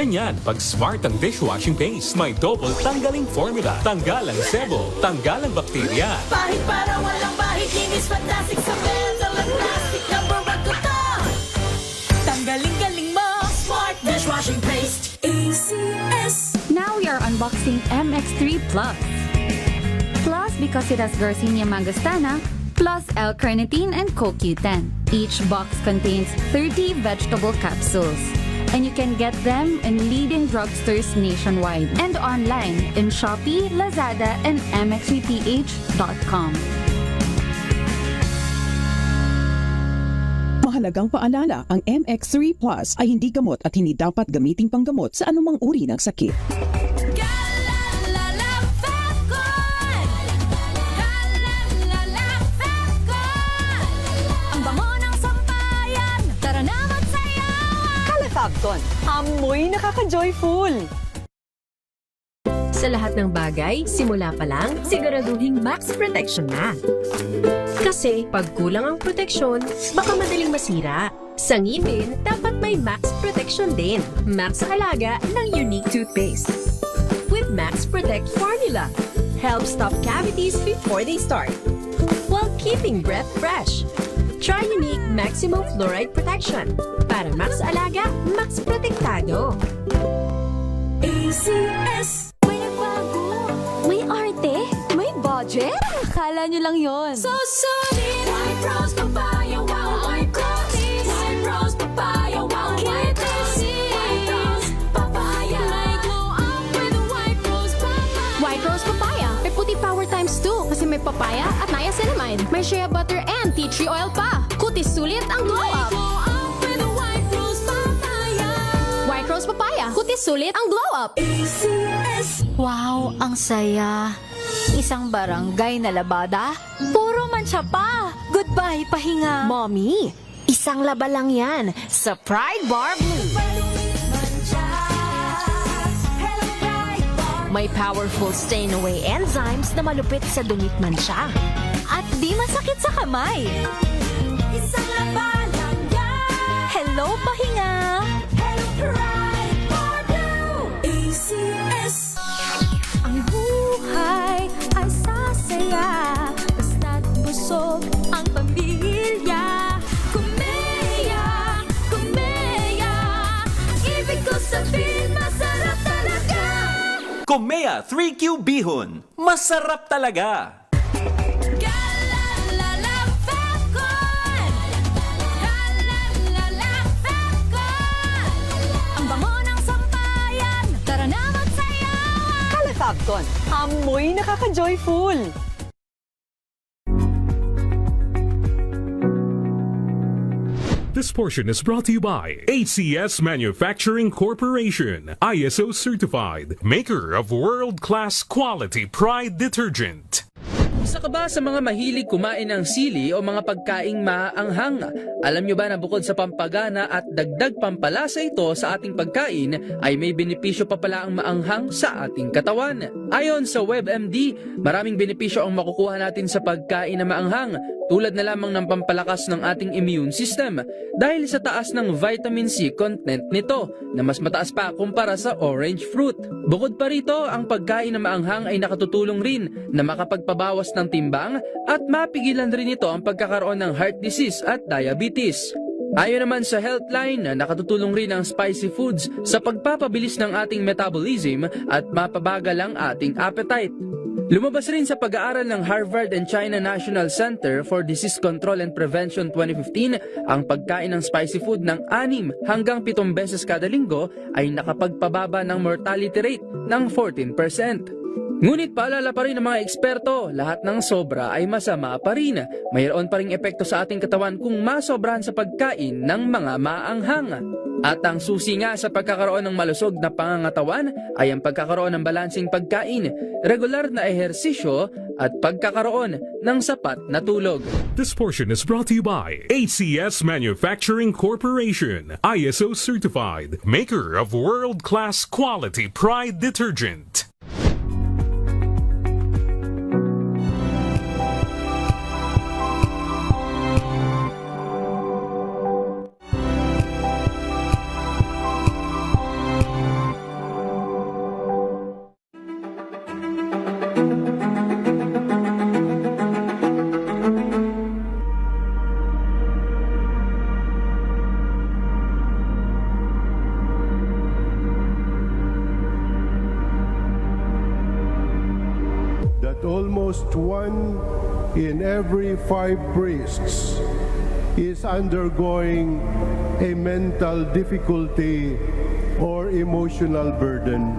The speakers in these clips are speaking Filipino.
Ganyan pag Smart ang dishwashing paste. May double tanggaling formula. Tanggal ang sebo, tanggal ang bakterya. Bahid para walang bahid, linis fantastic sa metal at plastic. Number one ko to. Tanggaling-galing mo, Smart dishwashing paste. ACS. Now we are unboxing MX3 Plus. Plus because it has Garcinia mangostana, plus L-carnitine and CoQ10. Each box contains 30 vegetable capsules. And you can get them in leading drugstores nationwide and online in Shopee, Lazada, and mxvph.com. Mahalagang paalala, ang MX3 Plus ay hindi gamot at hindi dapat gamiting panggamot sa anumang uri ng sakit. Calefacton, amoy nakaka-joyful. Sa lahat ng bagay, simula pa lang, siguraduhing max protection na. Kasi pag kulang ang proteksyon, baka madaling masira. Sa ngipin, dapat may max protection din. Max sa alaga ng unique toothpaste. With Max Protect Formula, helps stop cavities before they start, while keeping breath fresh. Try unique maximum fluoride protection. Para max alaga, max protektado. ACS. May arte? May budget? Akala nyo lang yon. So solid. White rose papaya, wow, white rose. White rose papaya, wow, white rose. White rose papaya. May glow up with white rose papaya. White Rose Papaya. May puti power times 2 kasi may papaya at niacinamide. May shea butter and tea tree oil pa. Kutis sulit ang glow May up. glow up with white rose papaya. White Rose Papaya. Kutis sulit ang glow up. ACS. Wow, ang saya. Isang barangay na labada, puro mancha pa. Goodbye, pahinga. Mommy, isang laba lang yan sa Pride Bar Blue. May powerful stain-away enzymes na malupit sa dungit mancha. At di masakit sa kamay. Isang laba lang yan. Hello, pahinga. Hello, Pride Bar Blue. ACS. Ang buhay ay sasaya, basta't busog ang pamilya. Kumeya, kumeya. Ibig ko sabihin, masarap talaga. Komea 3Q Bihon. Masarap talaga! Ang bango ng sampayan. Tara na magsayaw. Calefacton, amoy nakaka-joyful. This portion is brought to you by ACS Manufacturing Corporation, ISO certified, maker of world-class quality Pride detergent. Isa ka ba sa mga mahilig kumain ng sili o mga pagkaing maaanghang? Alam nyo ba na bukod sa pampagana at dagdag pampalasa ito sa ating pagkain, ay may benepisyo pa pala ang maanghang sa ating katawan? Ayon sa WebMD, maraming benepisyo ang makukuha natin sa pagkain na maanghang, tulad na lamang ng pampalakas ng ating immune system dahil sa taas ng vitamin C content nito na mas mataas pa kumpara sa orange fruit. Bukod pa rito, ang pagkain na maanghang ay nakatutulong rin na makapagpabawas ng timbang at mapigilan rin ito ang pagkakaroon ng heart disease at diabetes. Ayon naman sa Healthline, nakatutulong rin ang spicy foods sa pagpapabilis ng ating metabolism at mapabagal ang ating appetite. Lumabas rin sa pag-aaral ng Harvard and China National Center for Disease Control and Prevention 2015, ang pagkain ng spicy food ng 6 hanggang 7 beses kada linggo ay nakapagpababa ng mortality rate ng 14%. Ngunit paalala pa rin ng mga eksperto, lahat ng sobra ay masama pa rin. Mayroon pa ring epekto sa ating katawan kung masobrahan sa pagkain ng mga maanghang. At ang susi nga sa pagkakaroon ng malusog na pangangatawan ay ang pagkakaroon ng balansing pagkain, regular na ehersisyo at pagkakaroon ng sapat na tulog. This portion is brought to you by ACS Manufacturing Corporation, ISO certified, maker of world-class quality Pride detergent. almost 1 in every 5 priests is undergoing a mental difficulty or emotional burden.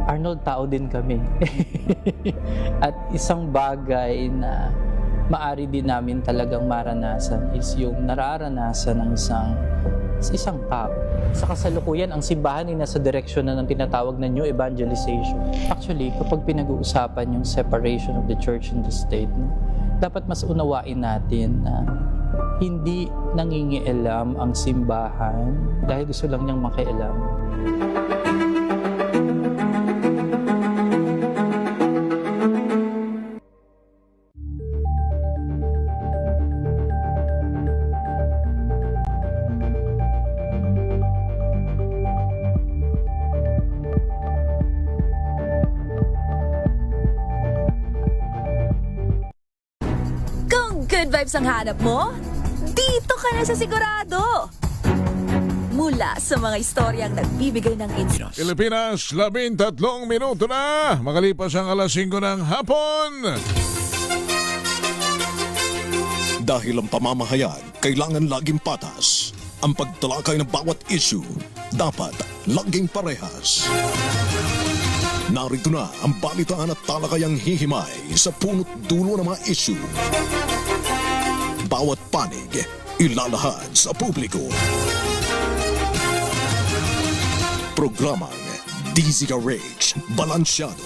Arnold, tao din kami. At isang bagay na maari din namin talagang maranasan is yung nararanasan ng isang tao. Sa kasalukuyan, ang simbahan ay nasa direksyon na ng tinatawag na new evangelization. Actually, kapag pinag-uusapan yung separation of the church and the state, dapat mas unawain natin na hindi nangingialam ang simbahan dahil gusto lang niyang makialam. Good vibes ang hanap mo? Dito ka na sa Sigurado! Mula sa mga istoryang nagbibigay ng insight. Pilipinas, 13 minuto na. Makalipas ang alas 5 ng hapon. Dahil ang pamamahayag kailangan laging patas. Ang pagtalakay ng bawat issue dapat laging parehas. Narito na ang balitaan at talakayang hihimay sa punot dulo ng mga issue. Bawat panig, ilalahad sa publiko. Programang DZRH Balansyado.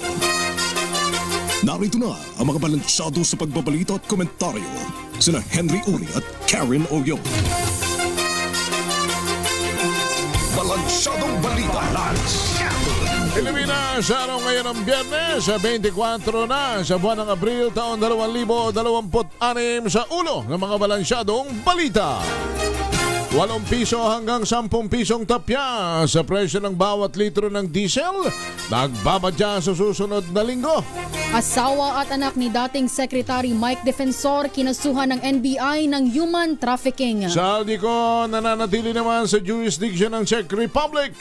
Narito na ang mga balansyado sa pagbabalita at komentaryo sina Henry Uri at Karen Oyong. Balansyadong Balita. Pilipinas, araw ngayon ng Biyernes, 24 na sa buwan ng Abril, taon 2026 sa ulo ng mga balansyadong balita. 8 piso hanggang 10 pisong tapya sa presyo ng bawat litro ng diesel, nagbabadya sa susunod na linggo. Asawa at anak ni dating Secretary Mike Defensor kinasuhan ng NBI ng human trafficking. Saldico nananatili naman sa jurisdiction ng Czech Republic.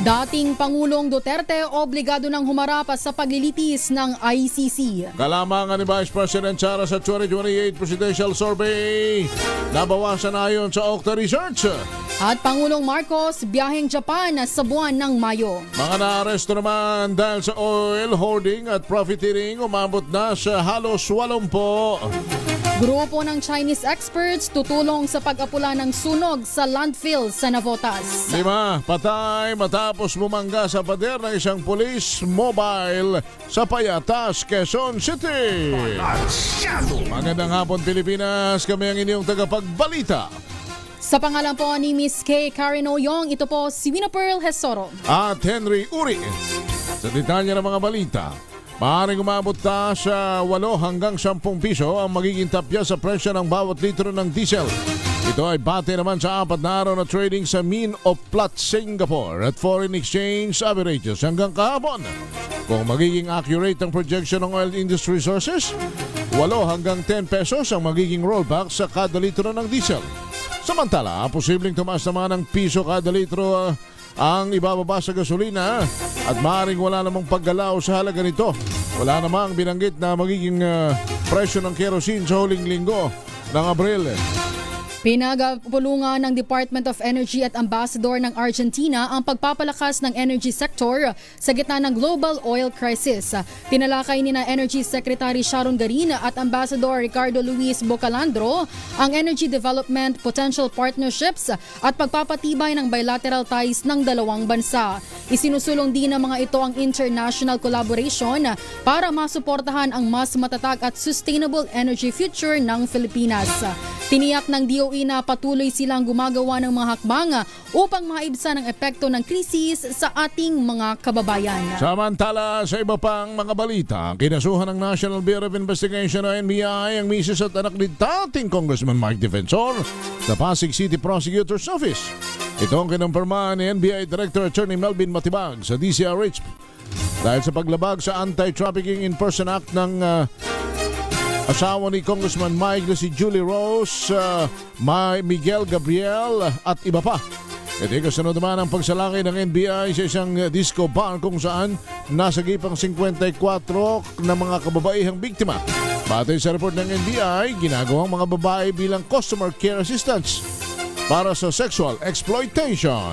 Dating Pangulong Duterte obligado ng humarap sa paglilitis ng ICC. Kalamangan ni Vice President Sara sa 2028 Presidential Survey, nabawasan na ayon sa Okta Research. At Pangulong Marcos biyaheng Japan sa buwan ng Mayo. Mga naaresto naman dahil sa oil hoarding at profiteering, umabot na sa halos 80. Grupo ng Chinese experts tutulong sa pag-apula ng sunog sa landfill sa Navotas. 5 patay matapos bumangga sa pader ng isang police mobile sa Payatas, Quezon City. Magandang hapon Pilipinas, kami ang inyong tagapagbalita. Sa pangalan po ni Miss K. Karen Oyong, ito po si Wina Pearl Hesoro. At Henry Uri. Sa detalye ng mga balita, maaaring umabot na sa 8 hanggang 10 piso ang magiging tapya sa presyo ng bawat litro ng diesel. Ito ay bate naman sa 4 na araw na trading sa Min of Platts, Singapore at foreign exchange averages hanggang kahapon. Kung magiging accurate ang projection ng oil industry sources, 8 hanggang 10 pesos ang magiging rollback sa kada litro ng diesel. Samantala, posibleng tumaas naman ng piso kada litro ang ibababa sa gasolina at maaaring wala namang paggalaw sa halaga nito. Wala namang binanggit na magiging presyo ng kerosene sa huling linggo ng Abril. Pinagpulungan ng Department of Energy at Ambassador ng Argentina ang pagpapalakas ng energy sector sa gitna ng global oil crisis. Tinalakay ni na Energy Secretary Sharon Garin at Ambassador Ricardo Luis Bocalandro ang energy development, potential partnerships at pagpapatibay ng bilateral ties ng dalawang bansa. Isinusulong din ng mga ito ang international collaboration para masuportahan ang mas matatag at sustainable energy future ng Pilipinas. Tiniyak ng DOE na patuloy silang gumagawa ng mga hakbang upang maibsan ang epekto ng krisis sa ating mga kababayan. Samantala, sa iba pang mga balita, kinasuhan ng National Bureau of Investigation o NBI ang misis at anak ni dating Congressman Mike Defensor sa Pasig City Prosecutor's Office. Ito ang kinumpirma ni NBI Director Attorney Melvin Matibag sa DCRH dahil sa paglabag sa Anti-Trafficking in Person Act ng asawa ni Congressman Mike na si Julie Rose, Miguel Gabriel at iba pa. Ito kasunod naman ang pagsalakay ng NBI sa isang disco bar kung saan nasagip ang 54 na mga kababaihang biktima. Batay sa report ng NBI, ginagawang mga babae bilang customer care assistants para sa sexual exploitation.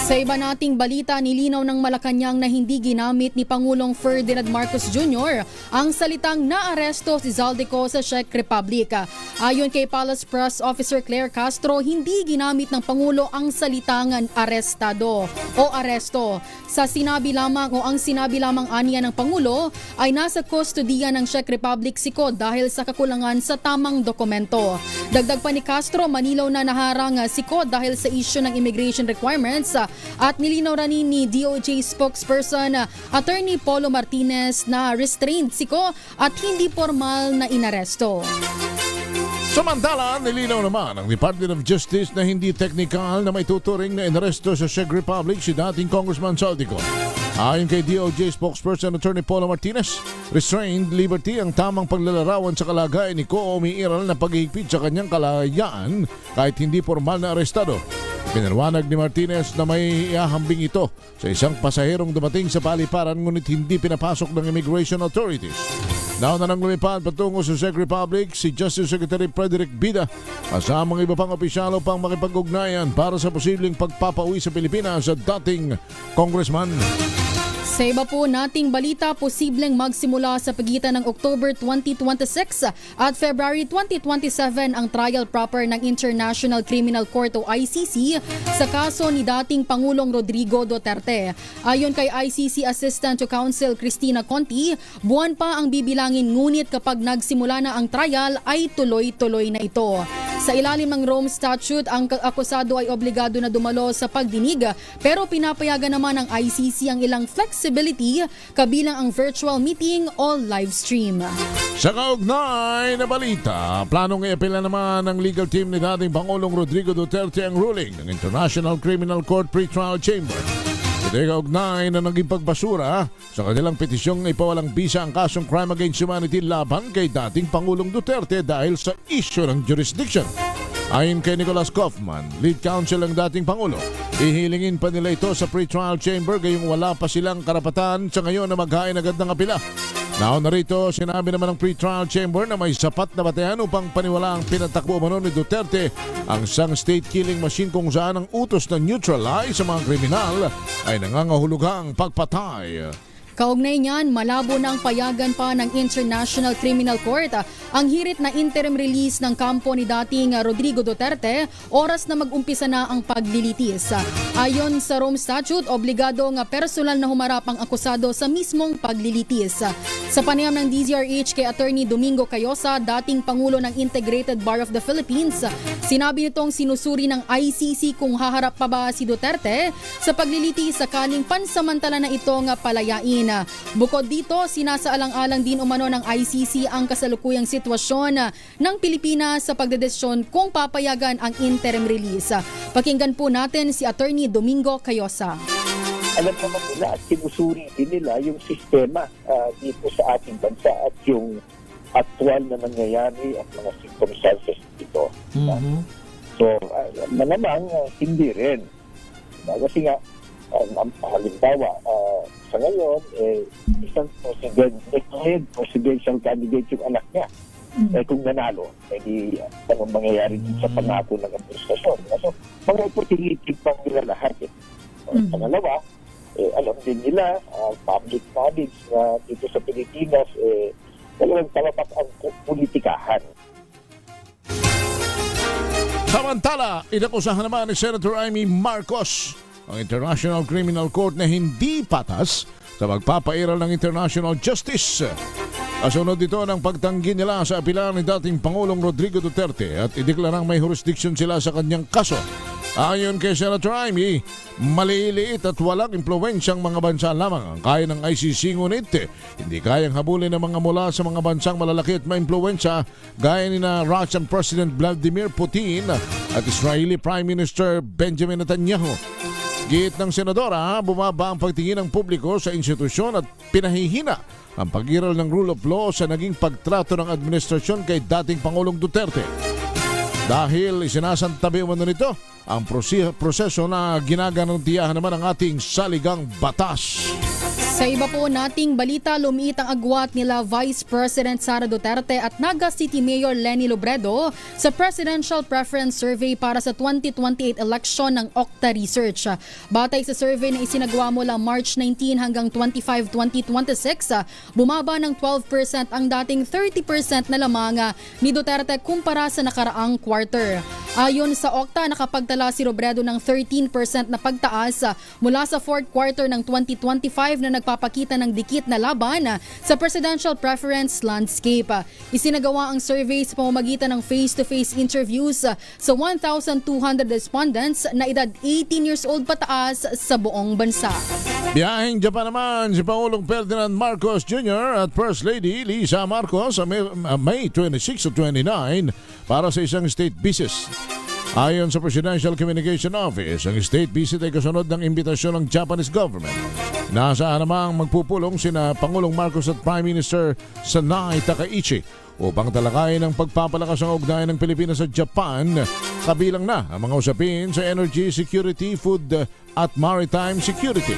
Sa iba nating balita, nilinaw ng Malacanang na hindi ginamit ni Pangulong Ferdinand Marcos Jr. ang salitang naaresto si Zaldico sa Czech Republic. Ayon kay Palace Press Officer Claire Castro, hindi ginamit ng Pangulo ang salitang arestado o aresto. Ang sinabi lamang aniya ng Pangulo ay nasa kustodiya ng Czech Republic si Cod dahil sa kakulangan sa tamang dokumento. Dagdag pa ni Castro, manilaw na naharang si Cod dahil sa issue ng immigration requirements at nilinaw rin ni DOJ spokesperson Attorney Polo Martinez na restrained si Cod at hindi formal na inaresto. Samantala, nilinaw naman ng Department of Justice na hindi technical na may tuturing na inaresto sa Czech Republic si dating Congressman Zaldico. Ayon kay DOJ spokesperson Attorney Polo Martinez, restrained liberty ang tamang paglalarawan sa kalagayan ni Ko umiiral na paghihigpit sa kanyang kalayaan kahit hindi formal na arestado. Pinaliwanag ni Martinez na may iahambing ito sa isang pasaherong dumating sa paliparan ngunit hindi pinapasok ng immigration authorities. Nauna nang lumipad patungo sa Czech Republic si Justice Secretary Frederick Bida kasamang iba pang opisyalo pang makipag-ugnayan para sa posibleng pagpapauwi sa Pilipinas sa dating congressman. Sa iba po nating balita, posibleng magsimula sa pagitan ng October 2026 at February 2027 ang trial proper ng International Criminal Court o ICC sa kaso ni dating Pangulong Rodrigo Duterte. Ayon kay ICC Assistant to Counsel Cristina Conti, buwan pa ang bibilangin ngunit kapag nagsimula na ang trial ay tuloy-tuloy na ito. Sa ilalim ng Rome Statute, ang akusado ay obligado na dumalo sa pagdinig pero pinapayagan naman ng ICC ang ilang flexibility kabilang ang virtual meeting o live stream. Sa kaugnay na balita, planong iapela naman ng legal team ni dating Pangulong Rodrigo Duterte ang ruling ng International Criminal Court Pretrial Chamber. Ito ay kaugnay na naging pagbasura sa kanilang petisyong ipawalang bisa ang kasong crime against humanity laban kay dating Pangulong Duterte dahil sa issue ng jurisdiction. Ayon kay Nicholas Kaufman, lead counsel ng dating Pangulo, ihilingin pa nila ito sa pre-trial chamber gayong wala pa silang karapatan sa ngayon na maghain agad ng apela. Nauna rito, sinabi naman ng pre-trial chamber na may sapat na batayan upang paniwala ang pinatakbo umano ni Duterte ang isang state killing machine kung saan ang utos na neutralize sa mga kriminal ay nangangahulugang pagpatay. Kaugnay niyan, malabo na ang payagan pa ng International Criminal Court ang hirit na interim release ng kampo ni dating Rodrigo Duterte oras na mag-umpisa na ang paglilitis. Ayon sa Rome Statute, obligado nga personal na humarap ang akusado sa mismong paglilitis. Sa panayam ng DZRH kay Attorney Domingo Cayosa, dating Pangulo ng Integrated Bar of the Philippines, sinabi nitong sinusuri ng ICC kung haharap pa ba si Duterte sa paglilitis sakaling pansamantala na itong palayain. Bukod dito, sinasaalang-alang din umano ng ICC ang kasalukuyang sitwasyon ng Pilipinas sa pagdedesisyon kung papayagan ang interim release. Pakinggan po natin si Attorney Domingo Cayosa. Alam naman nila at sinusuri din nila yung sistema dito sa ating bansa at yung actual na nangyayari at mga circumstances dito. So, malamang hindi rin. Kasi nga, halimbawa, sa ngayon, isang presidential candidate yung anak niya. Kung nanalo, di anong mangyayari sa pangako ng administrasyon. So, mga opportunity pang nila lahat. Pangalawa, alam din nila, public knowledge na dito sa Pilipinas, talagang talapak ang politikahan. Samantala, inakusahan naman ni Senator Amy Marcos ang International Criminal Court na hindi patas sa magpapairal ng international justice. Kasunod dito ng pagtanggi nila sa apela ni dating Pangulong Rodrigo Duterte at ideklarang may jurisdiction sila sa kanyang kaso. Ayon kay Senator Amy, maliliit at walang impluwensyang mga bansa lamang ang kaya ng ICC ngunit hindi kayang habulin ng mga mula sa mga bansang malalaki at maimpluwensya gaya ni na Russian President Vladimir Putin at Israeli Prime Minister Benjamin Netanyahu. Giit ng senadora, bumaba ang pagtingin ng publiko sa institusyon at pinahihina ang pag-iral ng rule of law sa naging pagtrato ng administrasyon kay dating Pangulong Duterte. dahil isinasantabi umano nito ang proseso na ginagarantiyahan naman ang ating saligang batas. Sa iba po nating balita, lumiit ang agwat nila Vice President Sara Duterte at Naga City Mayor Leni Robredo sa Presidential Preference Survey para sa 2028 election ng Okta Research. Batay sa survey na isinagawa mula March 19 hanggang 25, 2026, bumaba ng 12% ang dating 30% na lamang ni Duterte kumpara sa nakaraang quarter. Ayon sa Okta, nakapagtala si Robredo ng 13% na pagtaas mula sa fourth quarter ng 2025 na nagpapakita ng dikit na laban sa presidential preference landscape. Isinagawa ang survey sa pamamagitan ng face-to-face interviews sa 1,200 respondents na edad 18 years old pataas sa buong bansa. Biyaheng Japan naman si Pangulong Ferdinand Marcos Jr. at First Lady Lisa Marcos sa May 26 o 29 para sa isang state visit. Ayon sa Presidential Communication Office, ang state visit ay kasunod ng imbitasyon ng Japanese government. Naasahan namang magpupulong sina Pangulong Marcos at Prime Minister Sanai Takaichi upang talakayin ang pagpapalakas ng ugnayan ng Pilipinas at Japan, kabilang na ang mga usapin sa energy security, food at maritime security.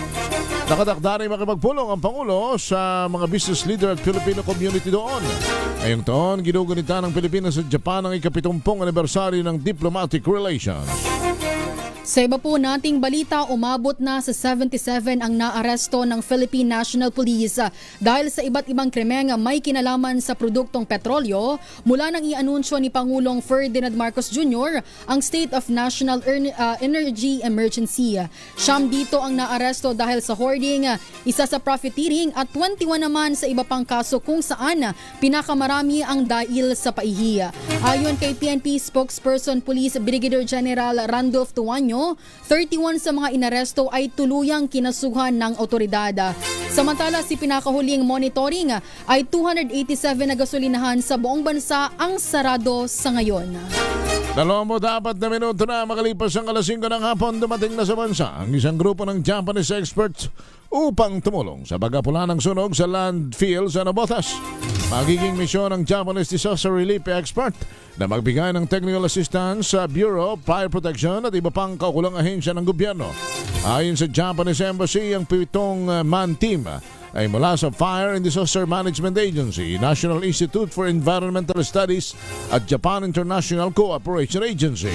Nakatakda rin makipagpulong ang Pangulo sa mga business leader at Filipino community doon. Ngayong taon, ginugunita ng Pilipinas at Japan ang ika-70 anibersaryo ng diplomatic relations. Sa iba po nating balita, umabot na sa 77 ang naaresto ng Philippine National Police dahil sa iba't ibang krimeng may kinalaman sa produktong petrolyo mula nang i-anunsyo ni Pangulong Ferdinand Marcos Jr. ang State of National Energy Emergency. Siyam dito ang naaresto dahil sa hoarding, isa sa profiteering at 21 naman sa iba pang kaso kung saan pinakamarami ang dahil sa paihi. Ayon kay PNP spokesperson Police Brigadier General Randolph Tuanyo, 31 sa mga inaresto ay tuluyang kinasuhan ng otoridad. Samantala, si pinakahuling monitoring ay 287 na gasolinahan sa buong bansa ang sarado sa ngayon. 24 na minuto na makalipas ang alas 5 ng hapon, dumating na sa bansa ang isang grupo ng Japanese experts upang tumulong sa pagkapula ng sunog sa landfill sa Navotas. Magiging misyon ng Japanese Disaster Relief Expert na magbigay ng technical assistance sa Bureau of Fire Protection at iba pang kaukulang ahensya ng gobyerno. Ayon sa Japanese Embassy, ang 7-man team ay mula sa Fire and Disaster Management Agency, National Institute for Environmental Studies at Japan International Cooperation Agency.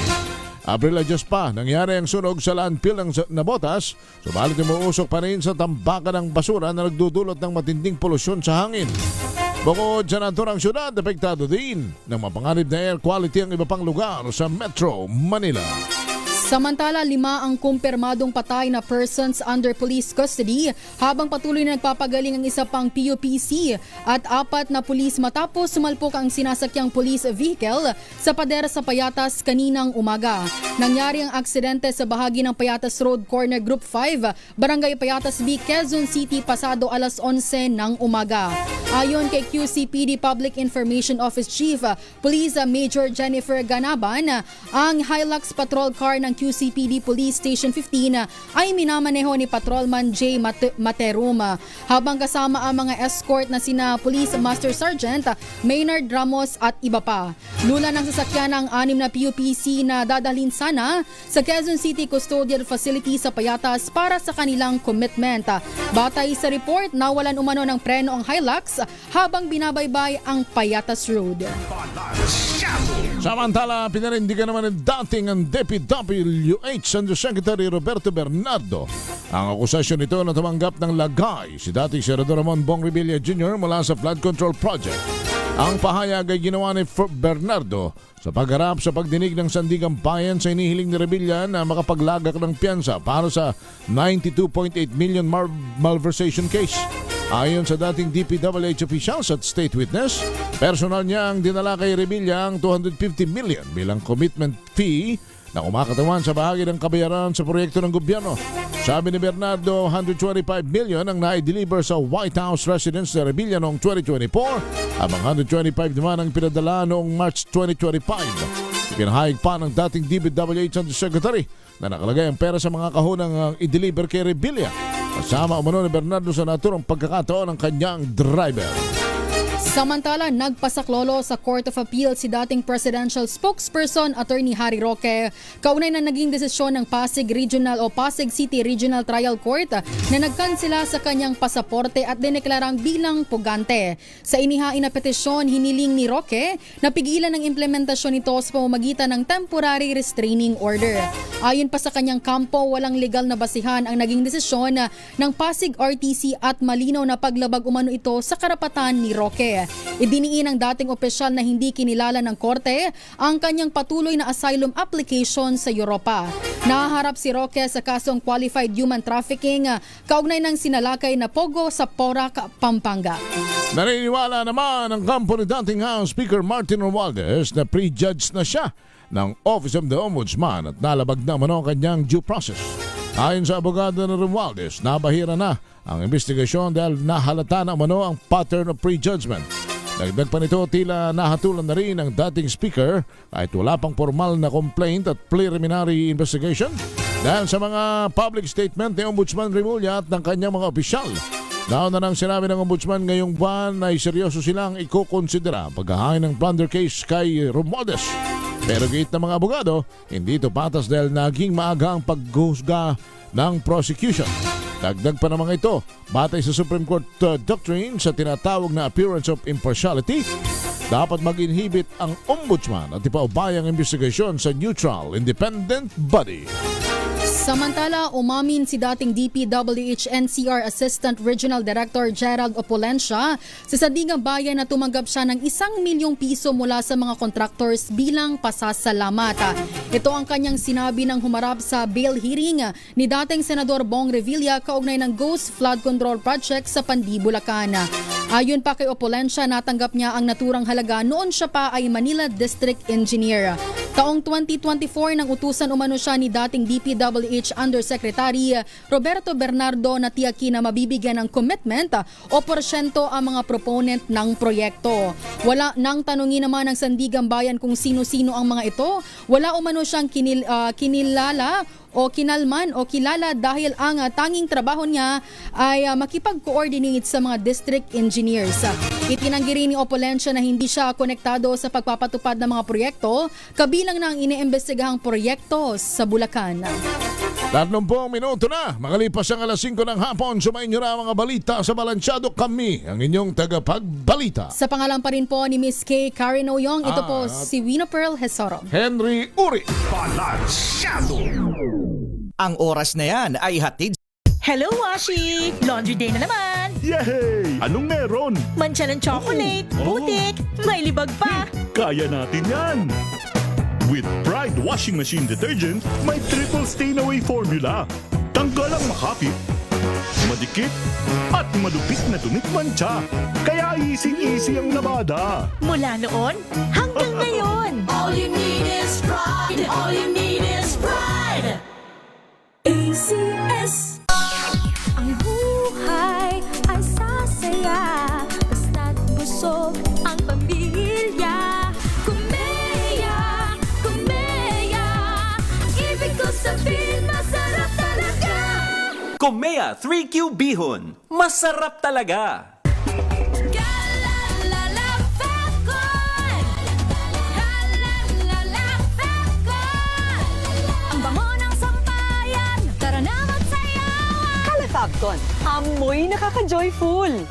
Abril 10 pa nangyari ang sunog sa landfill ng Navotas, subalit umuusok pa rin sa tambakan ng basura na nagdudulot ng matinding polusyon sa hangin. Bukod sa naturang syudad, apektado din ng mapanganib na air quality ang iba pang lugar sa Metro Manila. Samantala, 5 ang kumpirmadong patay na persons under police custody habang patuloy na nagpapagaling ang isa pang PUPC at 4 na pulis matapos sumalpok ang sinasakyang police vehicle sa pader sa Payatas kaninang umaga. Nangyari ang aksidente sa bahagi ng Payatas Road Corner Group 5, Barangay Payatas B, Quezon City pasado alas 11 ng umaga. Ayon kay QCPD Public Information Office Chief Police Major Jennifer Ganaban, ang Hilux patrol car ng QCPD Police Station 15 ay minamaneho ni Patrolman J. Materuma habang kasama ang mga escort na sina Police Master Sergeant Maynard Ramos at iba pa. Lula ng sasakyan ng 6 na PUPC na dadalhin sana sa Quezon City Custodial Facility sa Payatas para sa kanilang commitment. Batay sa report, nawalan umano ng preno ang Hilux habang binabaybay ang Payatas Road. Samantala, pinarindigan naman ng dating ang DPWH Undersecretary Roberto Bernardo ang akusasyon nito na tumanggap ng lagay si dating Senador Ramon Bong Revilla Jr. mula sa flood control project. Ang pahayag ay ginawa ni Bernardo sa pagharap sa pagdinig ng Sandigang Bayan sa inihiling ni Revilla na makapaglagak ng piyansa para sa 92.8 million malversation case. Ayon sa dating DPWH officials at state witness, personal niya ang dinala kay Revilla ang 250 million bilang commitment fee na kumakatawan sa bahagi ng kabayaran sa proyekto ng gobyerno. Sabi ni Bernardo, 125 million ang na-deliver sa White House residence ni Revilla noong 2024, habang 125 naman ang pinadala noong March 2025. Ipinahayag pa ng dating DPWH Undersecretary na nakalagay ang pera sa mga kahunang i-deliver kay Revilla. Kasama umano ni Bernardo sa naturang pagkakataon ng kanyang driver. Samantala, nagpasaklolo sa Court of Appeal si dating presidential spokesperson Attorney Harry Roque kaunay na naging desisyon ng Pasig Regional o Pasig City Regional Trial Court na nagkansela sa kanyang pasaporte at dineklarang bilang pugante. Sa inihain na petisyon, hiniling ni Roque na pigilan ang implementasyon nito sa pamamagitan ng temporary restraining order. Ayon pa sa kanyang kampo, walang legal na basihan ang naging desisyon ng Pasig RTC at malinaw na paglabag umano ito sa karapatan ni Roque. Idiniin ng dating opisyal na hindi kinilala ng korte ang kanyang patuloy na asylum application sa Europa. Nahaharap si Roque sa kasong qualified human trafficking kaugnay ng sinalakay na pogo sa Porac, Pampanga. Naniniwala naman ang kampo ni dating House Speaker Martin Romualdez na prejudged na siya ng Office of the Ombudsman at nalabag na ang kanyang due process. Ayon sa abogado ng Romualdez, nabahira na ang investigasyon dahil nahalata na ang pattern of prejudgment. Dagdag pa nito, tila nahatulan na rin ang dating speaker kahit wala pang formal na complaint at preliminary investigation dahil sa mga public statement ni Ombudsman Remulla at ng kanyang mga opisyal. Nauna nang sinabi ng Ombudsman ngayong buwan ay seryoso silang ikokonsidera ang paghahain ng plunder case kay Romualdez. Pero gate ng mga abogado, hindi ito patas dahil naging maaga ang paghuhusga ng prosecution. Dagdag pa naman ito, batay sa Supreme Court doctrine sa tinatawag na appearance of impartiality, dapat mag-inhibit ang ombudsman at ipaubay ang investigasyon sa neutral, independent body. Samantala, umamin si dating DPWH NCR Assistant Regional Director Gerald Opolencia sa Sandigan Bayan na tumanggap siya ng 1 milyong piso mula sa mga contractors bilang pasasalamat. Ito ang kanyang sinabi nang humarap sa bail hearing ni dating Senador Bong Revilla kaugnay ng Ghost Flood Control Project sa Pandi, Bulacan. Ayon pa kay Opolencia, natanggap niya ang naturang halaga noon siya pa ay Manila District Engineer. Taong 2024 nang utusan umano siya ni dating DPWH Undersecretary Roberto Bernardo na tiyakin na mabibigyan ng commitment o porsyento ang mga proponent ng proyekto. Wala nang tanungin naman ng Sandigan Bayan kung sino-sino ang mga ito. Wala umano siyang kinilala o kinalman o kilala dahil ang tanging trabaho niya ay makipag-coordinate sa mga district engineers. Itinanggi rin ni Opolencia na hindi siya konektado sa pagpapatupad ng mga proyekto, kabilang na ang iniimbestigahang proyekto sa Bulacan. 30 minuto na, makalipas ang alas 5 ng hapon, sumayin nyo na ang mga balita sa Balansyado. Kami, ang inyong tagapagbalita. Sa pangalan pa rin po ni Miss Kay Karen Oyong, ito po si Wina Pearl Hesoro. Henry Uri. Balansyado. Ang oras na yan ay hatid. Hello, Washi! Laundry day na naman! Yay! Anong meron? Mancha ng chocolate, putik, may libag pa! Kaya natin yan! With Pride Washing Machine Detergent, may triple stain-away formula. Tanggal ang makapit, madikit, at malupit na dumit mancha. Kaya easy-easy ang labada. Mula noon hanggang ngayon! All you need is pride. All you need is pride. ACS. Ang buhay ay sasaya basta't busog ang pamilya. Kumeya, kumeya, ibig ko sabihin masarap talaga. Komea 3Q Bihon, masarap talaga. Fabcon, amoy nakaka-joyful! Ang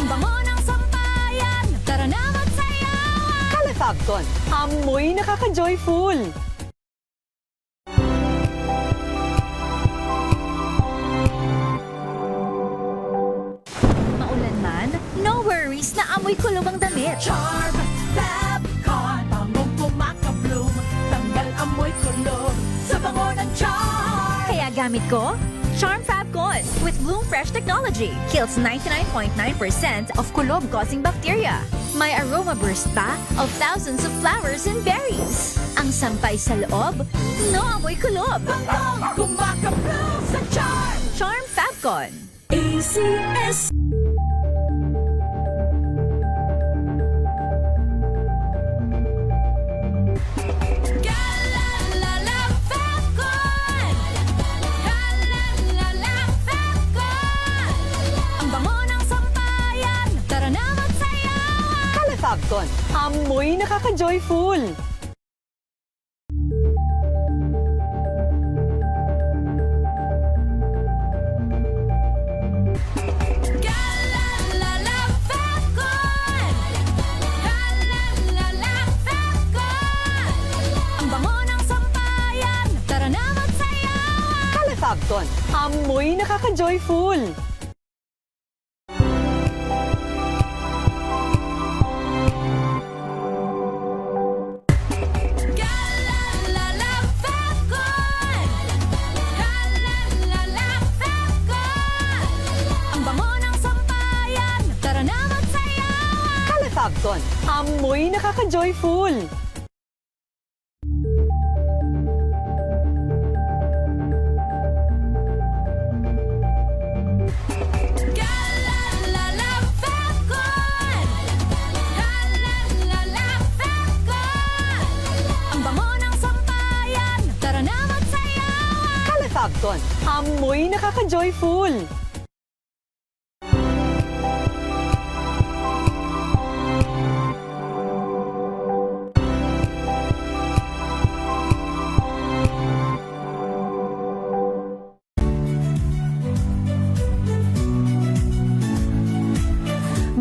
bango ng sampayan, tara na magsayawan! Kala Fabcon, amoy nakaka-joyful! No worries na amoy kulog ang damit. Charm Fabcon, bangong kumaka-bloom, tanggal amoy kulog sa bango ng Charm. Kaya gamit ko, Charm Fabcon with Bloom Fresh Technology. Kills 99.9% of kulog-causing bacteria. May aroma burst pa of thousands of flowers and berries. Ang sampay sa loob, no amoy kulog. Bangong kumaka-bloom sa Charm. Charm Fabcon. ACS. Amoy nakaka-joyful! Ang bango ng sampayan, tara na magsayawan. Calefabcon, amoy nakaka-joyful! Ang bango ng sampayan, tara na magsayawan. Calefabcon, amoy nakaka-joyful! Ang bango ng sampayan, tara na magsayawan. Calefabcon, amoy nakaka-joyful!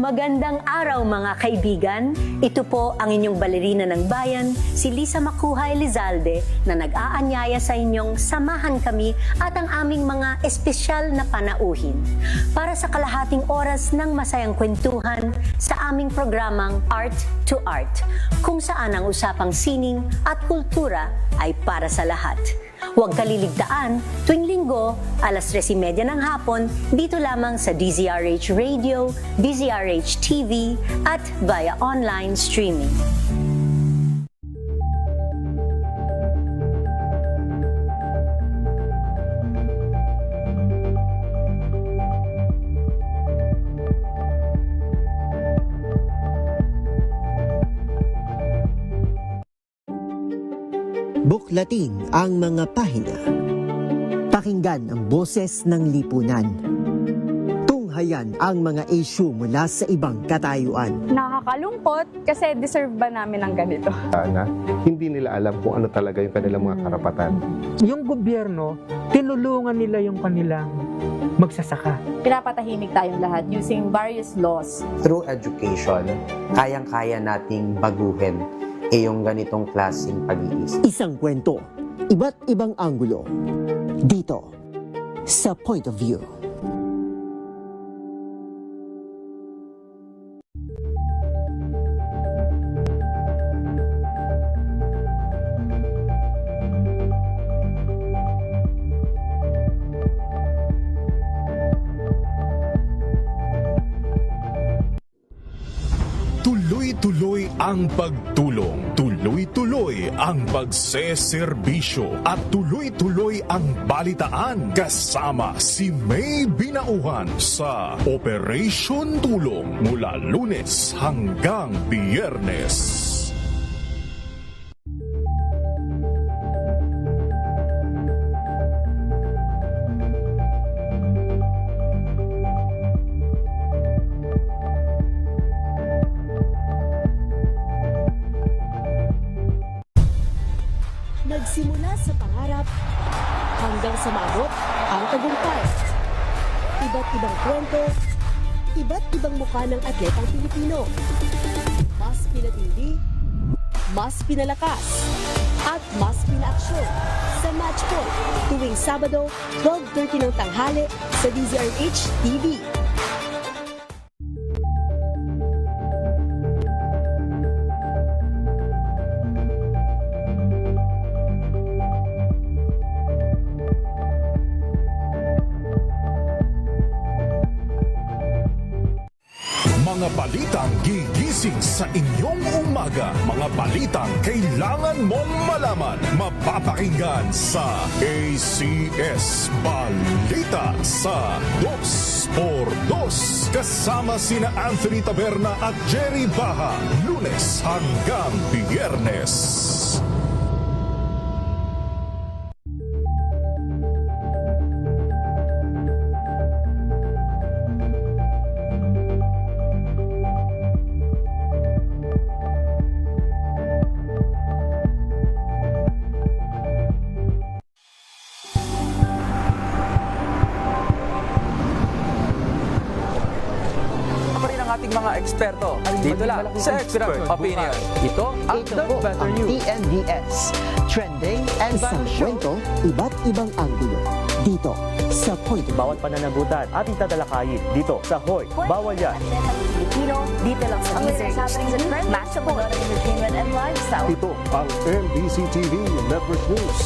Magandang araw mga kaibigan. Ito po ang inyong balerina ng bayan, si Lisa Makuha Elizalde, na nag-aanyaya sa inyong samahan kami at ang aming mga espesyal na panauhin para sa kalahating oras ng masayang kwentuhan sa aming programang Art to Art, kung saan ang usapang sining at kultura ay para sa lahat. Huwag kaliligtaan, tuwing linggo, alas 3:30 ng hapon, dito lamang sa DZRH Radio, DZRH TV, at via online streaming. Buklatin ang mga pahina. Pakinggan ang boses ng lipunan. Tunghayan ang mga issue mula sa ibang katayuan. Nakakalungkot kasi deserve ba namin ng ganito? Na hindi nila alam kung ano talaga yung kanilang mga karapatan. Yung gobyerno, tinulungan nila yung kanilang magsasaka. Pinapatahimik tayong lahat using various laws. Through education, kayang-kaya nating baguhin yung ganitong klaseng pag-iisip. Isang kwento, iba't ibang anggulo. Dito, sa Point of View. Tuloy-tuloy ang pagtulong, tuloy-tuloy ang pagseserbisyo at tuloy-tuloy ang balitaan kasama si May Binauhan sa Operation Tulong mula Lunes hanggang Biyernes. Nagsimula sa pangarap hanggang sa maabot ang tagumpay. Iba't ibang kwento, iba't ibang mukha ng atletang Pilipino. Mas pinatindi, mas pinalakas, at mas pinaaksyon sa Match Point tuwing Sabado, 12:30 ng tanghali sa DZRH TV. Mga balitang gigising sa inyong umaga. Mga balitang kailangan mong malaman. Mapapakinggan sa ACS Balita sa 2x2 kasama sina Anthony Taberna at Jerry Baha. Lunes hanggang Biyernes. mga eksperto. Dito lang sa Expert Opinion. Ito ang The Better News. TNDS. Trending and Isang kwento, iba't ibang anggulo. Dito sa Point. Bawat pananagutan ating tatalakayin dito sa Hoy, Bawal Yan. Pilipino, dito lang sa Deezer HTV, Match of Entertainment and Lifestyle. Ito ang MBC TV Network News.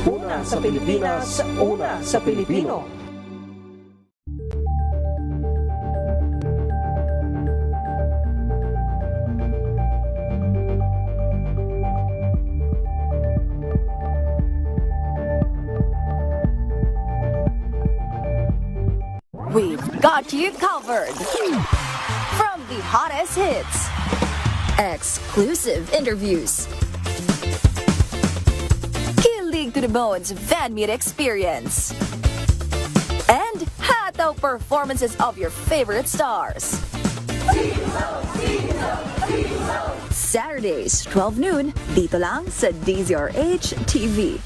Una sa Pilipinas, una sa Pilipino. We've got you covered. From the hottest hits, exclusive interviews, kilig to the bones fan meet experience, and hataw performances of your favorite stars. Saturdays, 12 noon, dito lang sa DZRH TV.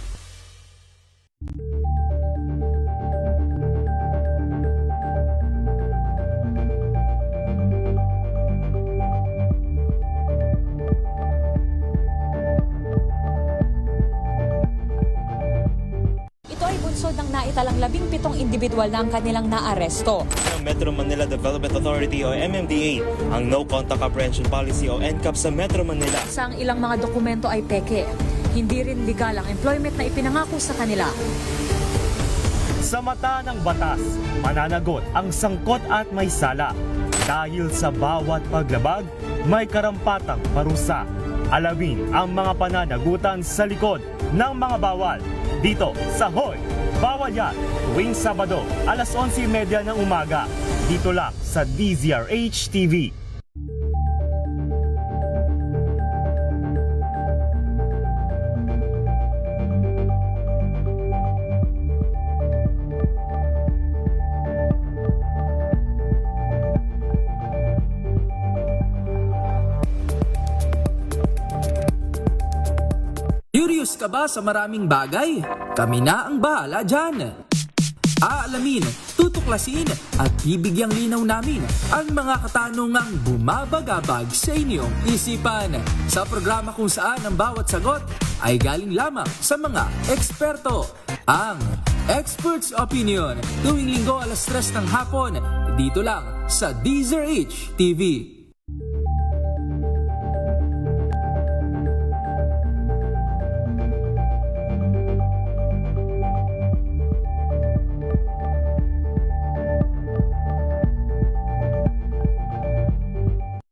Ng naitalang 17 individual na ang kanilang naaresto. Ng Metro Manila Development Authority o MMDA ang No Contact Apprehension Policy o NCAP sa Metro Manila. Sa ang ilang mga dokumento ay peke. Hindi rin legal ang employment na ipinangako sa kanila. Sa mata ng batas, mananagot ang sangkot at may sala. Dahil sa bawat paglabag, may karampatang parusa. Alamin ang mga pananagutan sa likod ng mga bawal. Dito sa Hoy, Bawal Yan, tuwing Sabado, alas 11:30 ng umaga. Dito lang sa DZRH TV. Curious ka ba sa maraming bagay? Kami na ang bahala dyan. Aalamin, tutuklasin at bibigyang linaw namin ang mga katanungang bumabagabag sa inyong isipan. Sa programa kung saan ang bawat sagot ay galing lamang sa mga eksperto. Ang Expert's Opinion, tuwing linggo alas 3 ng hapon, dito lang sa DZRH TV.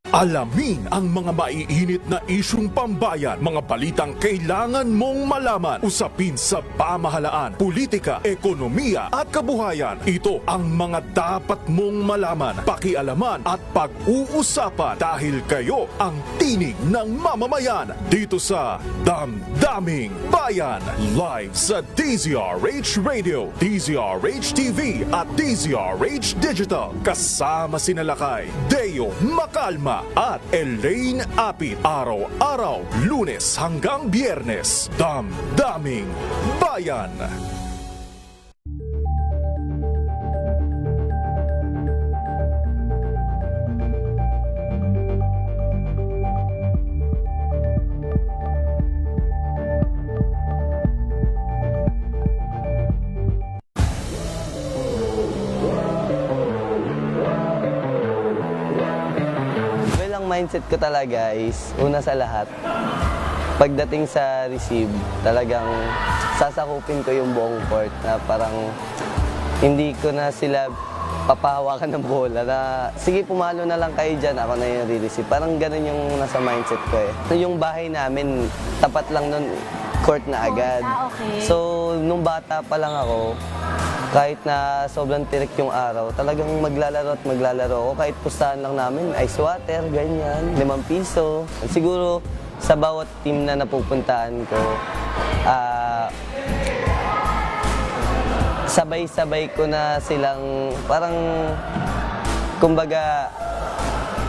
Alamin ang mga maiinit na isyung pambayan, mga balitang kailangan mong malaman, usapin sa pamahalaan, politika, ekonomiya at kabuhayan. Ito ang mga dapat mong malaman, pakialaman at pag-uusapan dahil kayo ang tinig ng mamamayan dito sa Damdaming Bayan. Live sa DZRH Radio, DZRH TV at DZRH Digital. Kasama sina Lakay, Deo Macalma at Elaine Apit. Araw-araw, Lunes hanggang Biyernes. Damdaming Bayan. Mindset ko talaga is, una sa lahat, pagdating sa receive, talagang sasakupin ko yung buong court na parang hindi ko na sila papahawakan ng bola na sige pumalo na lang kayo dyan, ako na yung re-receive. Parang ganun yung nasa mindset ko eh. Yung bahay namin, tapat lang nun, court na agad. Okay. So, nung bata pa lang ako, kahit na sobrang tirik yung araw, talagang maglalaro at maglalaro ako. Kahit pustahan lang namin, ice water, ganyan, 5 piso. Siguro sa bawat team na napupuntahan ko, sabay-sabay ko na silang, parang, kumbaga,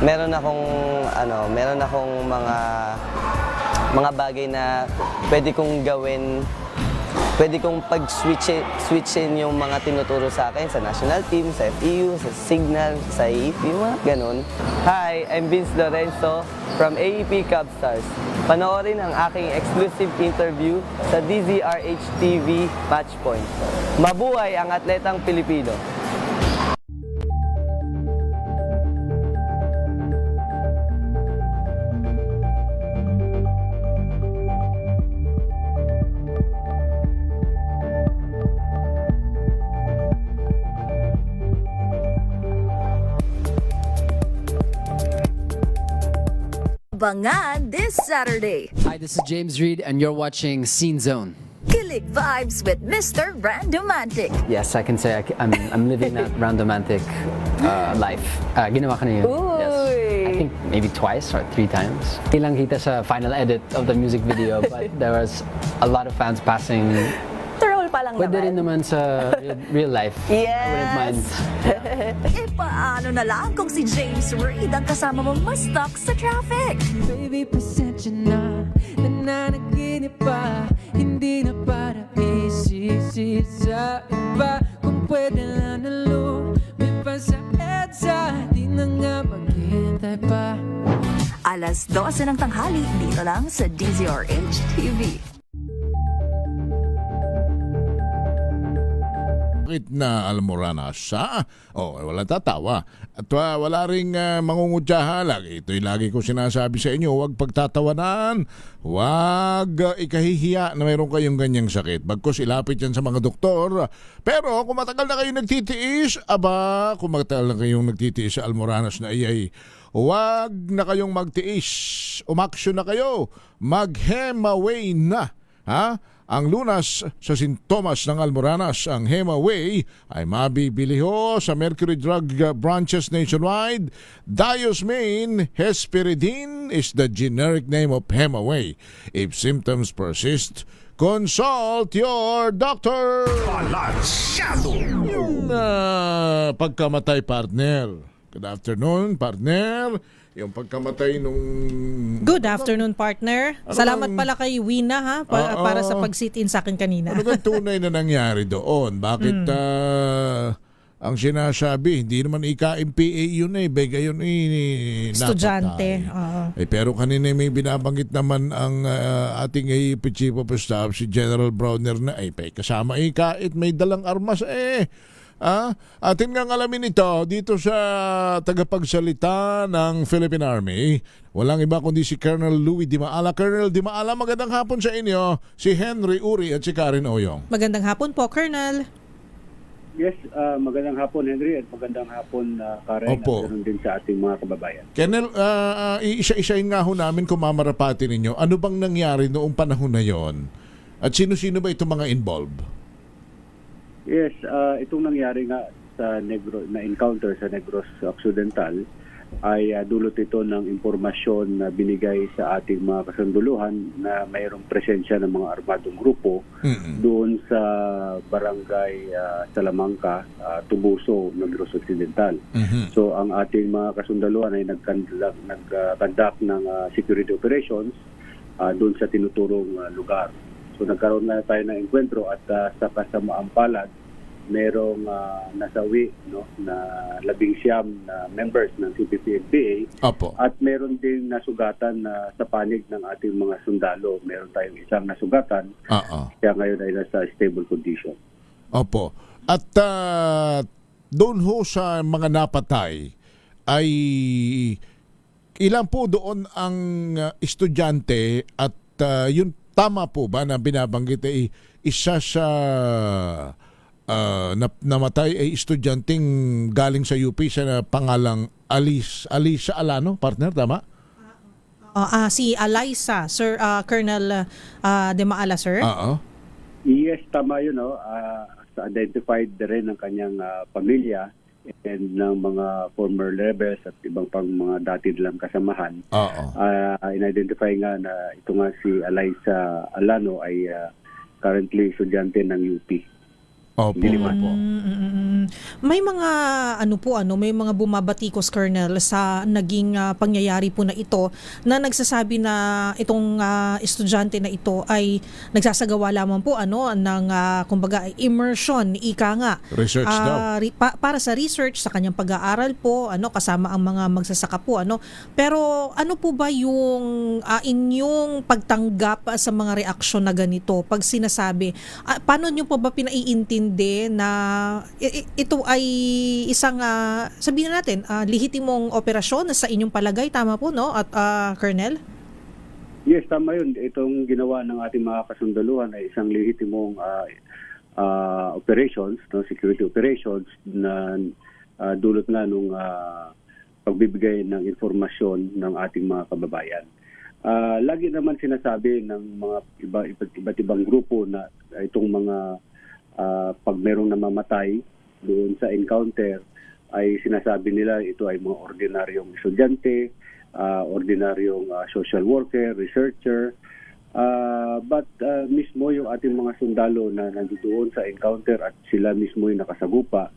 meron akong mga bagay na pwede kong gawin pwede kong pag-switchin yung mga tinuturo sa akin sa national team, sa FEU, sa Signal, sa AEP, mga ganun. Hi, I'm Vince Lorenzo from AEP Cubstars. Panoorin ang aking exclusive interview sa DZRH TV Matchpoint. Mabuhay ang atletang Pilipino! Abangan this Saturday. Hi, this is James Reed, and you're watching Scene Zone. Kilig vibes with Mr. Randomantic. Yes, I can say I'm living that Randomantic life. Ginawa ko na yun. Yes. I think maybe twice or 3 times. Hindi lang kita sa final edit of the music video, but there was a lot of fans passing. Troll pa lang Pwede naman. rin naman sa real life. Yes. I wouldn't mind. E paano na lang kung si James Reid ang kasama mong ma-stuck sa traffic? Baby, pasensya na, nananaginip pa, hindi na para isisi sa iba. Kung pwede lang na lumipas sa EDSA, di na nga maghintay pa. Alas 12 ng tanghali, dito lang sa DZRH TV. Na Almoranas sa wala tatawa at wala ring mangungutyaha lang. Ito'y lagi ko sinasabi sa inyo, huwag pagtatawanan, huwag ikahihiya na mayroon kayong ganyang sakit. Bagkus ilapit yan sa mga doktor. Pero kung matagal na kayong nagtitiis, kung matagal na kayong nagtitiis sa Almoranas na iyay, huwag na kayong magtiis, umaksyon na kayo, mag-Hemaway na, ha? Ang lunas sa sintomas ng Almoranas, ang Hemaway, ay mabibili ho sa Mercury Drug branches nationwide. Diosmane Hesperidine is the generic name of Hemaway. If symptoms persist, consult your doctor. Balansyado! Yung pagkamatay, partner. Good afternoon, partner. Yung pagkamatay nung... Good afternoon, partner. Salamat pala kay Wina ha para sa pag-sit-in sa akin kanina. Ano bang tunay na nangyari doon? Bakit ang sinasabi, hindi naman ika-MPA yun bega yun estudyante. Pero kanina may binabanggit naman ang ating Chief of Staff, si General Browner na kasama ikait, may dalang armas atin nga alamin ito dito sa tagapagsalita ng Philippine Army. Walang iba kundi si Colonel Louis Di Maala. Colonel Di Maala, magandang hapon sa inyo. Si Henry Uri at si Karen Oyong. Magandang hapon po, Colonel. Yes, magandang hapon, Henry, at magandang hapon, Karen. Opo. At din sa ating mga kababayan. Colonel, iisa-isahin nga ho namin kung mamarapati ninyo. Ano bang nangyari noong panahon na yon? At sino-sino ba itong mga involved? Yes, itong nangyari nga sa na encounter sa Negros Occidental ay dulot ito ng impormasyon na binigay sa ating mga kasunduluhan na mayroong presensya ng mga armadong grupo doon sa barangay Salamanca, Tubuso, Negros Occidental. So ang ating mga kasunduluhan ay nag-conduct ng security operations doon sa tinuturong lugar. So nagkaroon na tayo ng enkwentro at sa kasamaang palad, merong nasawi na 19 na members ng CPP-NPA. At meron din nasugatan sa panig ng ating mga sundalo. Meron tayong isang nasugatan. Kaya ngayon ay nasa stable condition. Opo. At doon ho sa mga napatay ay ilan po doon ang estudyante at yun tama po ba na binabanggit ay isa sa namatay ay estudyanteng galing sa UP sa pangalang Alisa Alano, partner, tama? Si Alyssa, Sir Colonel De Maala, sir? Yes, tama yun. Identified rin ng kanyang pamilya and ng mga former rebels at ibang pang mga dati nilang kasamahan. In-identify nga na ito nga si Alyssa Alano ay currently estudyante ng UP. Diliman po. May mga may mga bumabatikos, Colonel, sa naging pangyayari po na ito, na nagsasabi na itong estudyante na ito ay nagsasagawa lamang po ng kumbaga immersion, ika nga. Research daw. Para sa research, sa kanyang pag-aaral po, kasama ang mga magsasaka po, Pero ano po ba yung inyong pagtanggap sa mga reaksyon na ganito? Pag sinasabi, paano nyo po ba pinaiintindi na ito ay isang sabihin natin lehitimong operasyon sa inyong palagay, tama po, no? At Colonel? Yes, tama yun. Itong ginawa ng ating mga kasundaluhan ay isang lehitimong operations, security operations na dulot na nung pagbibigay ng informasyon ng ating mga kababayan. Lagi naman sinasabi ng mga iba't ibang grupo na itong mga pag merong namamatay doon sa encounter ay sinasabi nila ito ay mga ordinaryong estudyante, ordinaryong social worker, researcher. But mismo yung ating mga sundalo na nandoon sa encounter at sila mismo yung nakasagupa,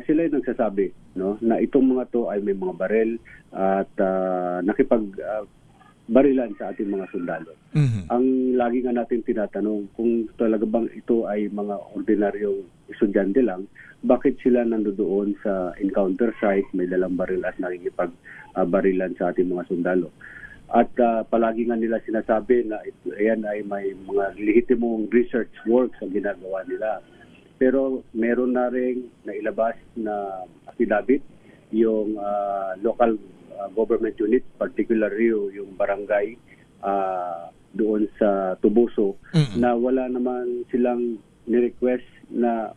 sila yung nagsasabi na itong mga to ay may mga barel at barilan sa ating mga sundalo. Ang lagi nga natin tinatanong, kung talaga bang ito ay mga ordinaryong estudyante lang, bakit sila nandoon sa encounter site, may dalang baril at nakikipag-barilan sa ating mga sundalo? At palagi nga nila sinasabi na ayan ay may mga lehitimong research works ang ginagawa nila. Pero meron na rin nailabas na affidavit yung local government unit, particularly yung barangay doon sa Tubuso, na wala naman silang ni-request na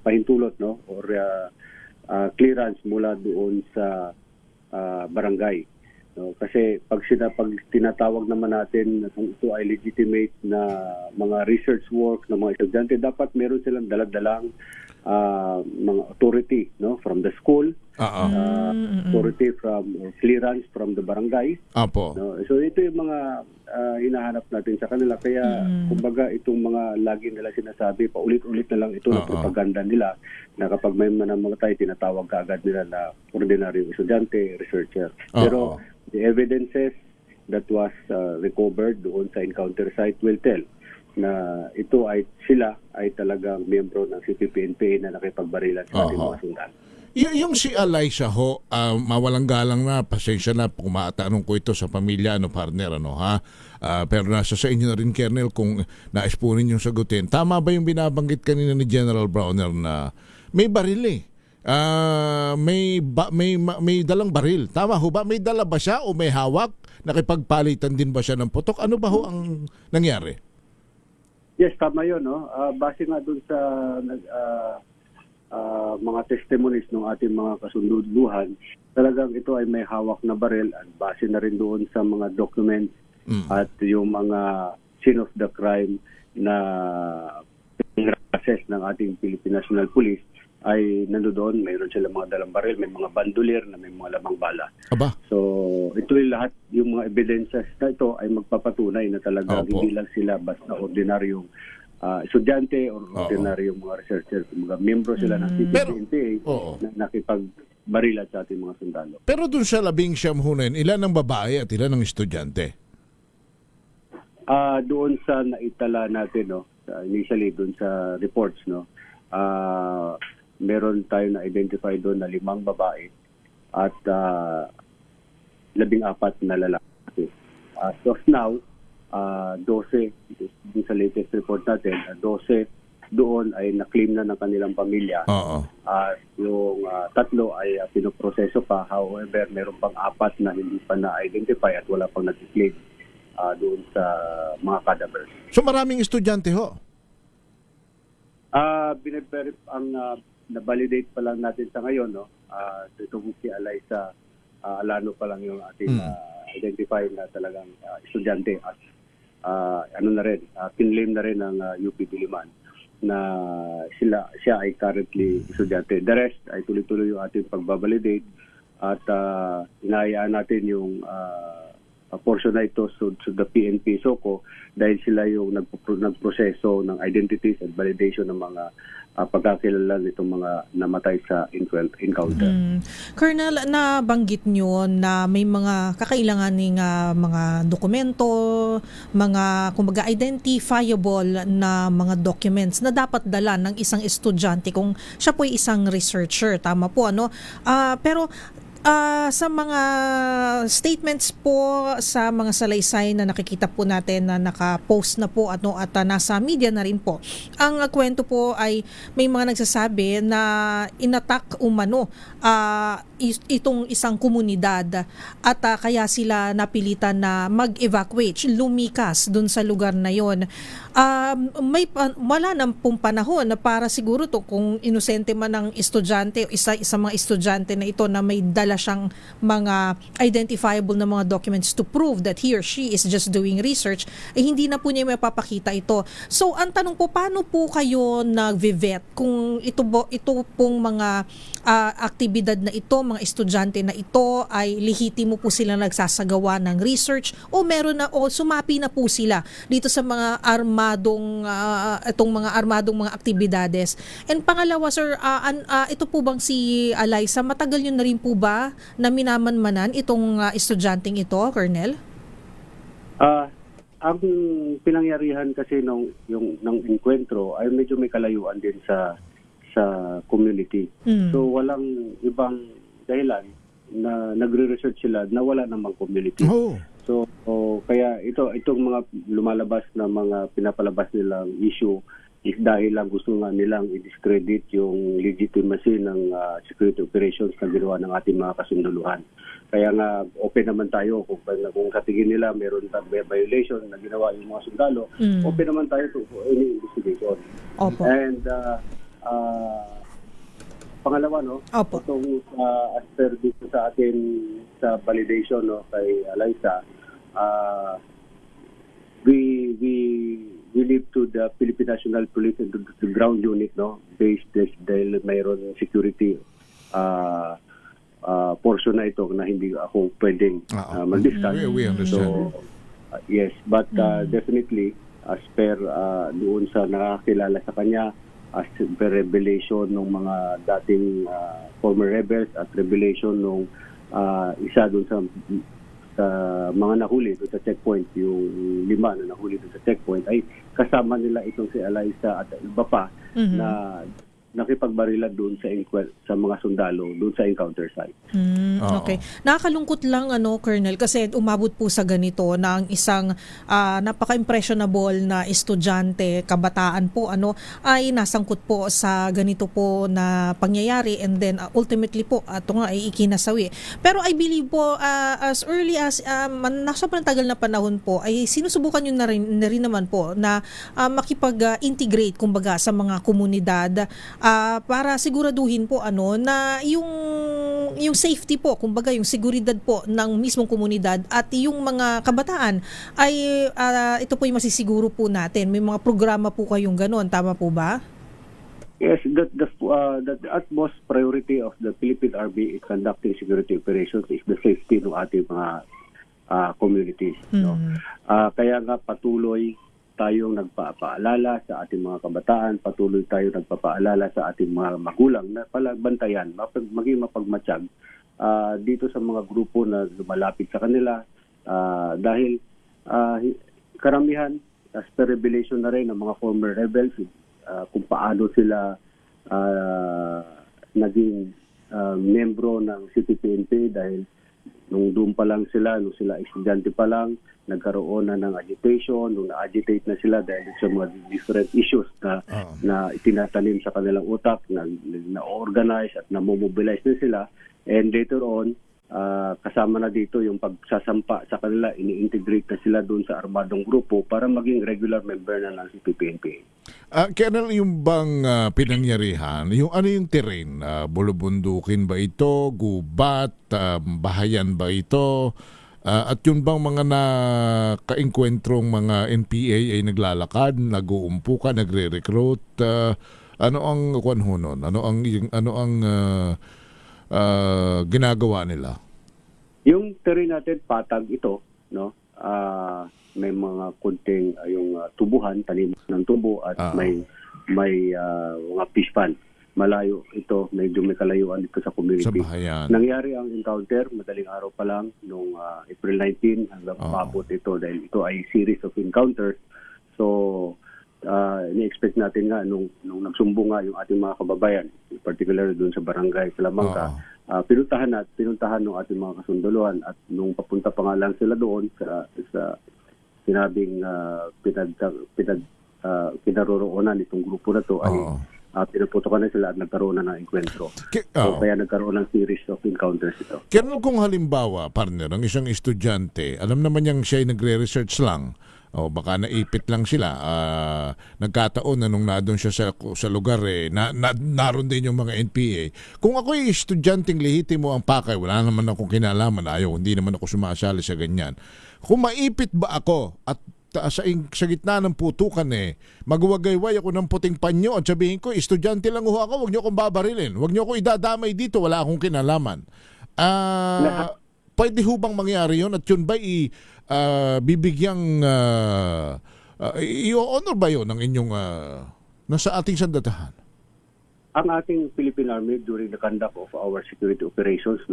pahintulot or clearance mula doon sa barangay. Kasi pag tinatawag naman natin kung ito ay legitimate na mga research work ng mga estudyante, dapat meron silang daladalang mga authority from the school, authority from clearance from the barangay. Apo. So ito yung mga hinahanap natin sa kanila. Kaya kumbaga itong mga lagi nila sinasabi, paulit-ulit na lang ito na propaganda nila na kapag may manamatay, tinatawag kaagad nila na ordinaryong estudyante, researcher. Pero the evidences that was recovered doon sa encounter site will tell na sila ay talagang miyembro ng CPP-NPA na nakipagbarilan sa ating mga sundalo. Yung si Alyssa ho, mawalang galang na, pasensya na, kumatanong ko ito sa pamilya, partner, pero nasa sa inyo na rin, Colonel, kung nais po ninyong sagutin. Tama ba yung binabanggit kanina ni General Browner na may baril may dalang baril? Tama ho ba? May dala ba siya o may hawak? Nakipagpalitan din ba siya ng putok? Ano ba ho ang nangyari? Yes, tama yun. Base nga dun sa mga testimonies ng ating mga kasunduhan, talagang ito ay may hawak na baril at base na rin doon sa mga documents at yung mga scene of the crime na assess ng ating Philippine National Police ay nandoon, mayroon sila mga dalang baril, may mga bandolier na may mga lamang bala. Aba. So ito yung lahat, yung mga evidences na ito ay magpapatunay na talaga hindi lang sila basta ordinaryong estudyante o ordinaryong mga researcher. Mga miyembro sila ng CPP-NPA na nakipagbarilan sa ating mga sundalo. Pero dun sa 19 hunin, ilan ang babae at ilan ang estudyante? Doon sa naitala natin, initially doon sa reports, meron tayo na identify doon na 5 babae at 14 na lalaki. So now, 12 sa latest report natin, 12 doon ay na-claim na ng kanilang pamilya. Yung 3 ay pinoproseso pa. However, meron pang 4 na hindi pa na-identify at wala pang nag-claim doon sa mga cadavers. So maraming estudyante ho? Na-validate pa lang natin sa ngayon, itong si Alyssa Alano pa lang yung ating identify na talagang estudyante at kinlaim na rin ng UP Diliman na siya ay currently estudyante. The rest ay tuloy-tuloy yung ating pagbabalidate at inahayaan natin yung portion na ito to the PNP SOCO dahil sila yung nagproseso ng identities and validation ng mga pagkakilala nitong mga namatay sa encounter. Colonel, nabanggit nyo na may mga kakailanganing mga dokumento, mga kumbaga identifiable na mga documents na dapat dala ng isang estudyante kung siya po ay isang researcher. Tama po, ano? Pero sa mga statements po, sa mga salaysay na nakikita po natin na naka-post na po at nasa media na rin po, ang kwento po ay may mga nagsasabi na inattack umano itong isang komunidad at kaya sila napilitan na mag-evacuate, lumikas dun sa lugar na yon. Wala nang pong panahon na para siguro to kung inosente man ng estudyante o isa mga estudyante na ito na may dala siyang mga identifiable na mga documents to prove that he or she is just doing research, hindi na po niya mapapakita ito. So, ang tanong po, paano po kayo nag-vet kung ito pong mga aktibidad na ito, mga estudyante na ito ay lehitimo po sila nagsasagawa ng research o meron na o sumapi na po sila dito sa mga armadong mga aktibidades. And pangalawa, sir, ito po bang si Alyssa, matagal yun na rin po ba na minamanmanan itong estudyanteng ito, Colonel? Ang pinangyarihan kasi ng enkwentro ay medyo may kalayuan din sa community. So walang ibang dahilan na nagre-research sila na wala namang community. So kaya itong mga lumalabas na mga pinapalabas nilang issue is dahil lang gusto nga nilang i-discredit yung legitimacy ng security operations na ginawa ng ating mga kasunduluhan. Kaya nga open naman tayo kung sa tingin nila meron violation na ginawa yung mga sundalo, open naman tayo to any investigation. Opo. And pangalawa, itong as per dito sa atin sa validation kay Alyssa, we leave to the Philippine National Police and the ground unit based dahil mayroon security portion na ito na hindi ako pwedeng mag-discuss. We understand. So, yes, but definitely as per doon sa nakakilala sa kanya, as per revelation ng mga dating former rebels at revelation ng isa doon sa mga nahuli doon sa checkpoint, yung 5 na nahuli doon sa checkpoint, ay kasama nila itong si Alyssa at iba pa na nakipagbarila doon sa mga sundalo doon sa encounter site. Okay. Nakakalungkot lang Colonel, kasi umabot po sa ganito na ang isang napaka-impressionable na estudyante, kabataan po ay nasangkot po sa ganito po na pangyayari, and then ultimately po ito nga ay ikinasawi. Pero I believe po as early as nasa tagal na panahon po ay sinusubukan nyo na rin naman po na makipag-integrate kumbaga sa mga komunidad para siguraduhin po na yung safety po, kumbaga yung seguridad po ng mismong komunidad at yung mga kabataan ay ito po yung masisiguro po natin. May mga programa po kayong gano'n, tama po ba? Yes, the utmost priority of the Philippine Army is conducting security operations is the safety ng ating mga communities. Kaya nga patuloy tayong nagpapaalala sa ating mga kabataan, patuloy tayong nagpapaalala sa ating mga magulang na palagbantayan, maging mapagmatsyag dito sa mga grupo na lumalapit sa kanila dahil karamihan, as per revelation na rin ng mga former rebels, kung paano sila naging membro ng CPP-NP dahil nung doon pa lang sila, nung sila estudyante pa lang, nagkaroon na ng agitation, nung na-agitate na sila dahil sa mga different issues na itinatanim sa kanilang utak, na-organize at na-mobilize na sila. And later on, kasama na dito yung pagsasampa sa kanila, ini-integrate na sila doon sa armadong grupo para maging regular member na ng CPP-NP. Colonel, yung bang pinangyarihan, yung yung terrain? Bulubundukin ba ito? Gubat? Bahayan ba ito? At yung bang mga naka-engkwentrong mga NPA ay naglalakad, nag-uumpuka, nagre-recruit? Ano ang kwanhonon? Ano ang ginagawa nila? Yung terrain natin, patag ito. no? May mga kunting yung tubuhan, tanim ng tubo at may mga fish pond. Malayo ito, medyo may kalayuan dito sa community. Sa bahayan. Nangyari ang encounter, madaling araw pa lang, noong April 19 hanggang paabot ito dahil ito ay series of encounters. So, ini-expect natin nga nung nagsumbong nga yung ating mga kababayan, particularly doon sa barangay Salamangka, pinuntahan ng ating mga kasunduluhan at nung papunta pa nga lang sila doon sa sinabing kinaroroonan itong grupo na to ay pinaputokan na sila at nagkaroon na ng enkwentro. So, kaya nagkaroon ng series of encounters ito. Kernel, kung halimbawa, partner, ang isang estudyante, alam naman niyang siya ay nagre-research lang, o baka naipit lang sila, nagkataon na nung nadoon siya sa lugar, naroon din yung mga NPA. Kung ako ay estudyanteng lehitimo ang pakay, wala naman akong kinalaman, hindi naman ako sumasali sa ganyan. Kung maipit ba ako at sa gitna ng putukan magwagayway ako ng puting panyo at sabihin ko, estudyante lang ako, huwag niyo akong babarilin, huwag niyo akong idadamay dito, wala akong kinalaman. Pwede hubang mangyari yun at yun ba bibigyang i-honor ba yun ng inyong nasa ating sandatahan? Ang ating Philippine Army during the conduct of our security operations,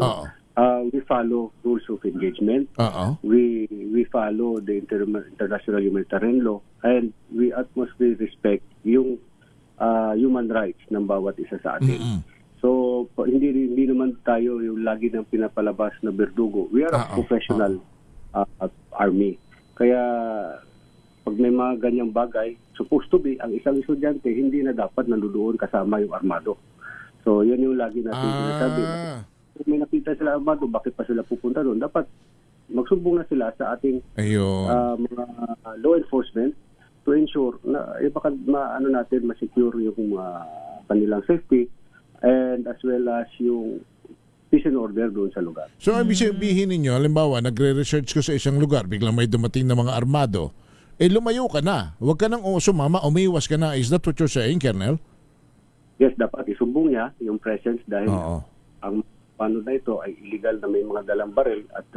we follow rules of engagement. We follow the international humanitarian law, and we utmostly respect yung human rights ng bawat isa sa atin. So hindi naman tayo yung lagi nang pinapalabas na berdugo. We are a professional army. Kaya pag may mga ganyang bagay, supposed to be, ang isang estudyante hindi na dapat nandoon kasama yung armado. So yan yung lagi natin sinasabi. Kung may nakita sila armado, bakit pa sila pupunta doon? Dapat magsumbong na sila sa ating mga law enforcement to ensure na baka natin ma-secure yung kanilang safety and as well as yung peace and order doon sa lugar. So ibig sabihin ninyo, halimbawa, nagre-research ko sa isang lugar, biglang may dumating na mga armado, lumayo ka na. Huwag ka nang sumama, umiwas ka na. Is that what you're saying, Colonel? Yes, dapat isumbong niya yung presence dahil ang paano na ito ay illegal na may mga dalang baril at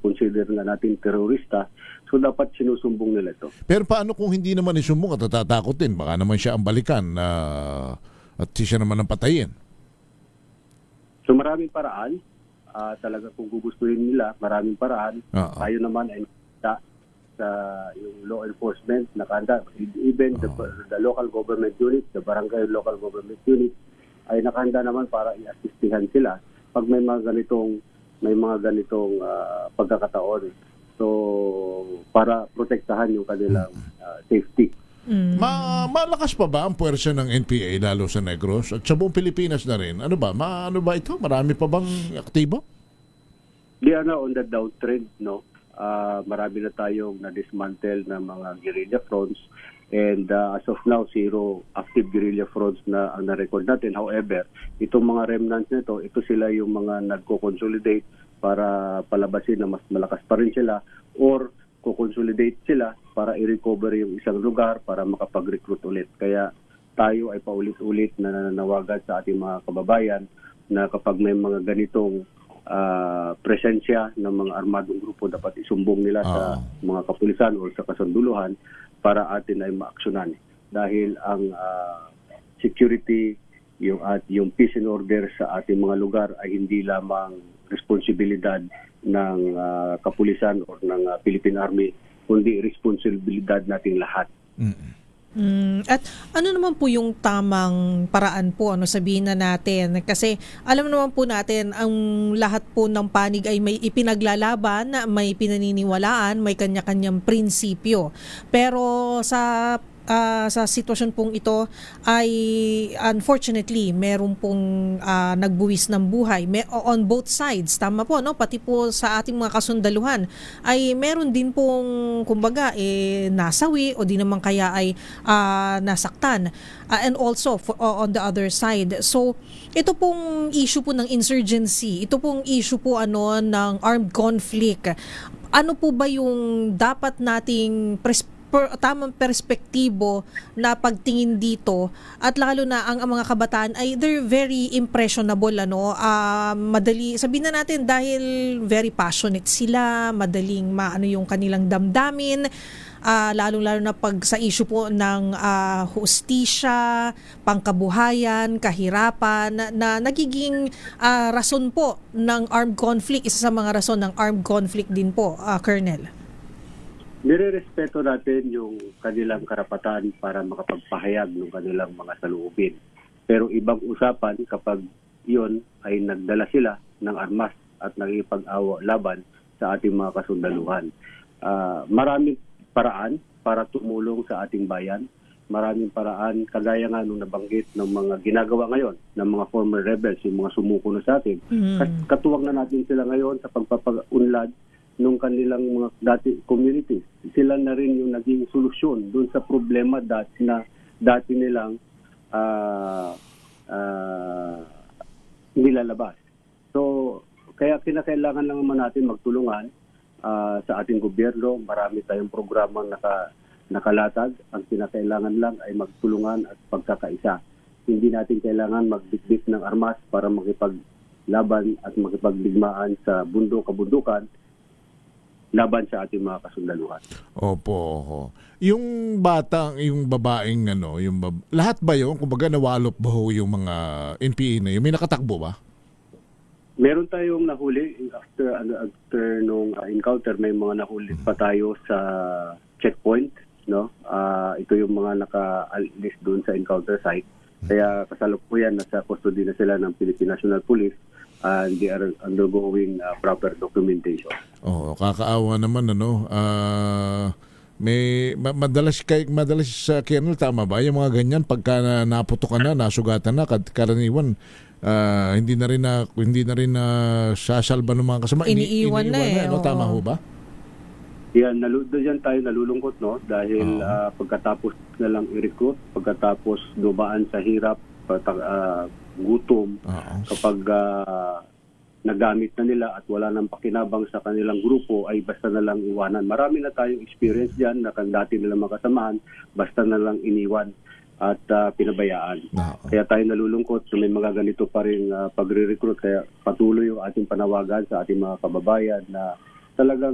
consider na natin terorista. So dapat sinusumbong nila ito. Pero paano kung hindi naman isumbong at tatakotin? Baka naman siya ang balikan at siya naman ang patayin. So maraming paraan. Talaga kung gugustuhin nila, maraming paraan. Tayo naman ay sa yung law enforcement nakahanda, even the local government unit, the barangay local government unit ay nakahanda naman para i-assistihan sila pag may mga ganitong pagkakataon. So para protektahan yung kanilang safety. Malakas pa ba ang puwersa ng NPA lalo sa Negros at sa buong Pilipinas na rin? Ano ba ito? Marami pa bang aktibo? They are now on the downtrend, no? Marami na tayong na-dismantle na mga guerrilla fronts and as of now, 0 active guerrilla fronts na ang na-record natin. However, itong mga remnants nito, ito sila yung mga nagko-consolidate para palabasin na mas malakas pa rin sila or ko-consolidate sila para i-recover yung isang lugar para makapag-recruit ulit. Kaya tayo ay paulit-ulit na nananawagan sa ating mga kababayan na kapag may mga ganitong presensya ng mga armadong grupo, dapat isumbong nila sa mga kapulisan o sa kasunduluhan para atin ay maaksyonan. Dahil ang security at yung peace and order sa ating mga lugar ay hindi lamang responsibilidad ng kapulisan o ng Philippine Army, kundi responsibilidad nating lahat. At ano naman po yung tamang paraan po, sabihin na natin? Kasi alam naman po natin, ang lahat po ng panig ay may ipinaglalaban, may pinaniniwalaan, may kanya-kanyang prinsipyo. Pero sa sitwasyon pong ito ay unfortunately meron pong nagbuwis ng buhay on both sides, tama po, pati po sa ating mga kasundaluhan ay meron din pong kumbaga nasawi o di naman kaya ay nasaktan, and also on the other side. So ito pong issue po ng insurgency, ito pong issue po ng armed conflict, ano po ba yung dapat nating tamang perspektibo na pagtingin dito, at lalo na ang mga kabataan ay they're very impressionable, madali, sabihin na natin, dahil very passionate sila, madaling maano yung kanilang damdamin, lalong-lalo na pag sa issue po ng hustisya, pangkabuhayan, kahirapan, na nagiging rason po ng armed conflict, isa sa mga rason ng armed conflict din po, Colonel. Nire-respeto natin yung kanilang karapatan para makapagpahayag ng kanilang mga saloobin. Pero ibang usapan kapag iyon ay nagdala sila ng armas at nagipag-awa laban sa ating mga kasundaluhan. Maraming paraan para tumulong sa ating bayan. Maraming paraan, kagaya nga nung nabanggit ng mga ginagawa ngayon ng mga former rebels, yung mga sumuko na sa atin. Katuwang na natin sila ngayon sa pagpapaunlad nung kanilang mga dati communities. Sila na rin yung naging solusyon doon sa problema dati nilang nilalabas. So, kaya kinakailangan lang naman natin magtulungan sa ating gobyerno. Marami tayong programang nakalatag. Ang kinakailangan lang ay magtulungan at pagkakaisa. Hindi natin kailangan magbitbit ng armas para makipaglaban at makipagdigmaan sa bundok-kabundukan laban sa ating mga kasundaluhan. Opo. Yung batang, yung babaeng lahat ba yun? Kumbaga nawalop ba yung mga NPA na yun? May nakatakbo ba? Meron tayong nahuli after nung encounter. May mga nahuli pa tayo sa checkpoint, no? Ito yung mga naka-list doon sa encounter site. Kaya kasalukuyan nasa custody na sila ng Philippine National Police and they are undergoing proper documentation. Kakaawa naman may madalas sa Colonel, tama ba yung mga ganyan pagka naputokan na, nasugatan na, karaniwan hindi na rin sasalba ng mga kasama, iniiwan na. Tama ho ba? Yan, doon tayo nalulungkot, no? Dahil pagkatapos na lang i-recruit, pagkatapos dumaan sa hirap, gutom, kapag nagamit na nila at wala nang pakinabang sa kanilang grupo, ay basta na lang iwanan. Marami na tayong experience dyan na kang dati nila makasamahan, basta na lang iniwan at pinabayaan. Kaya tayo nalulungkot na may mga ganito pa rin pagre-recruit. Kaya patuloy yung ating panawagan sa ating mga kababayan na talagang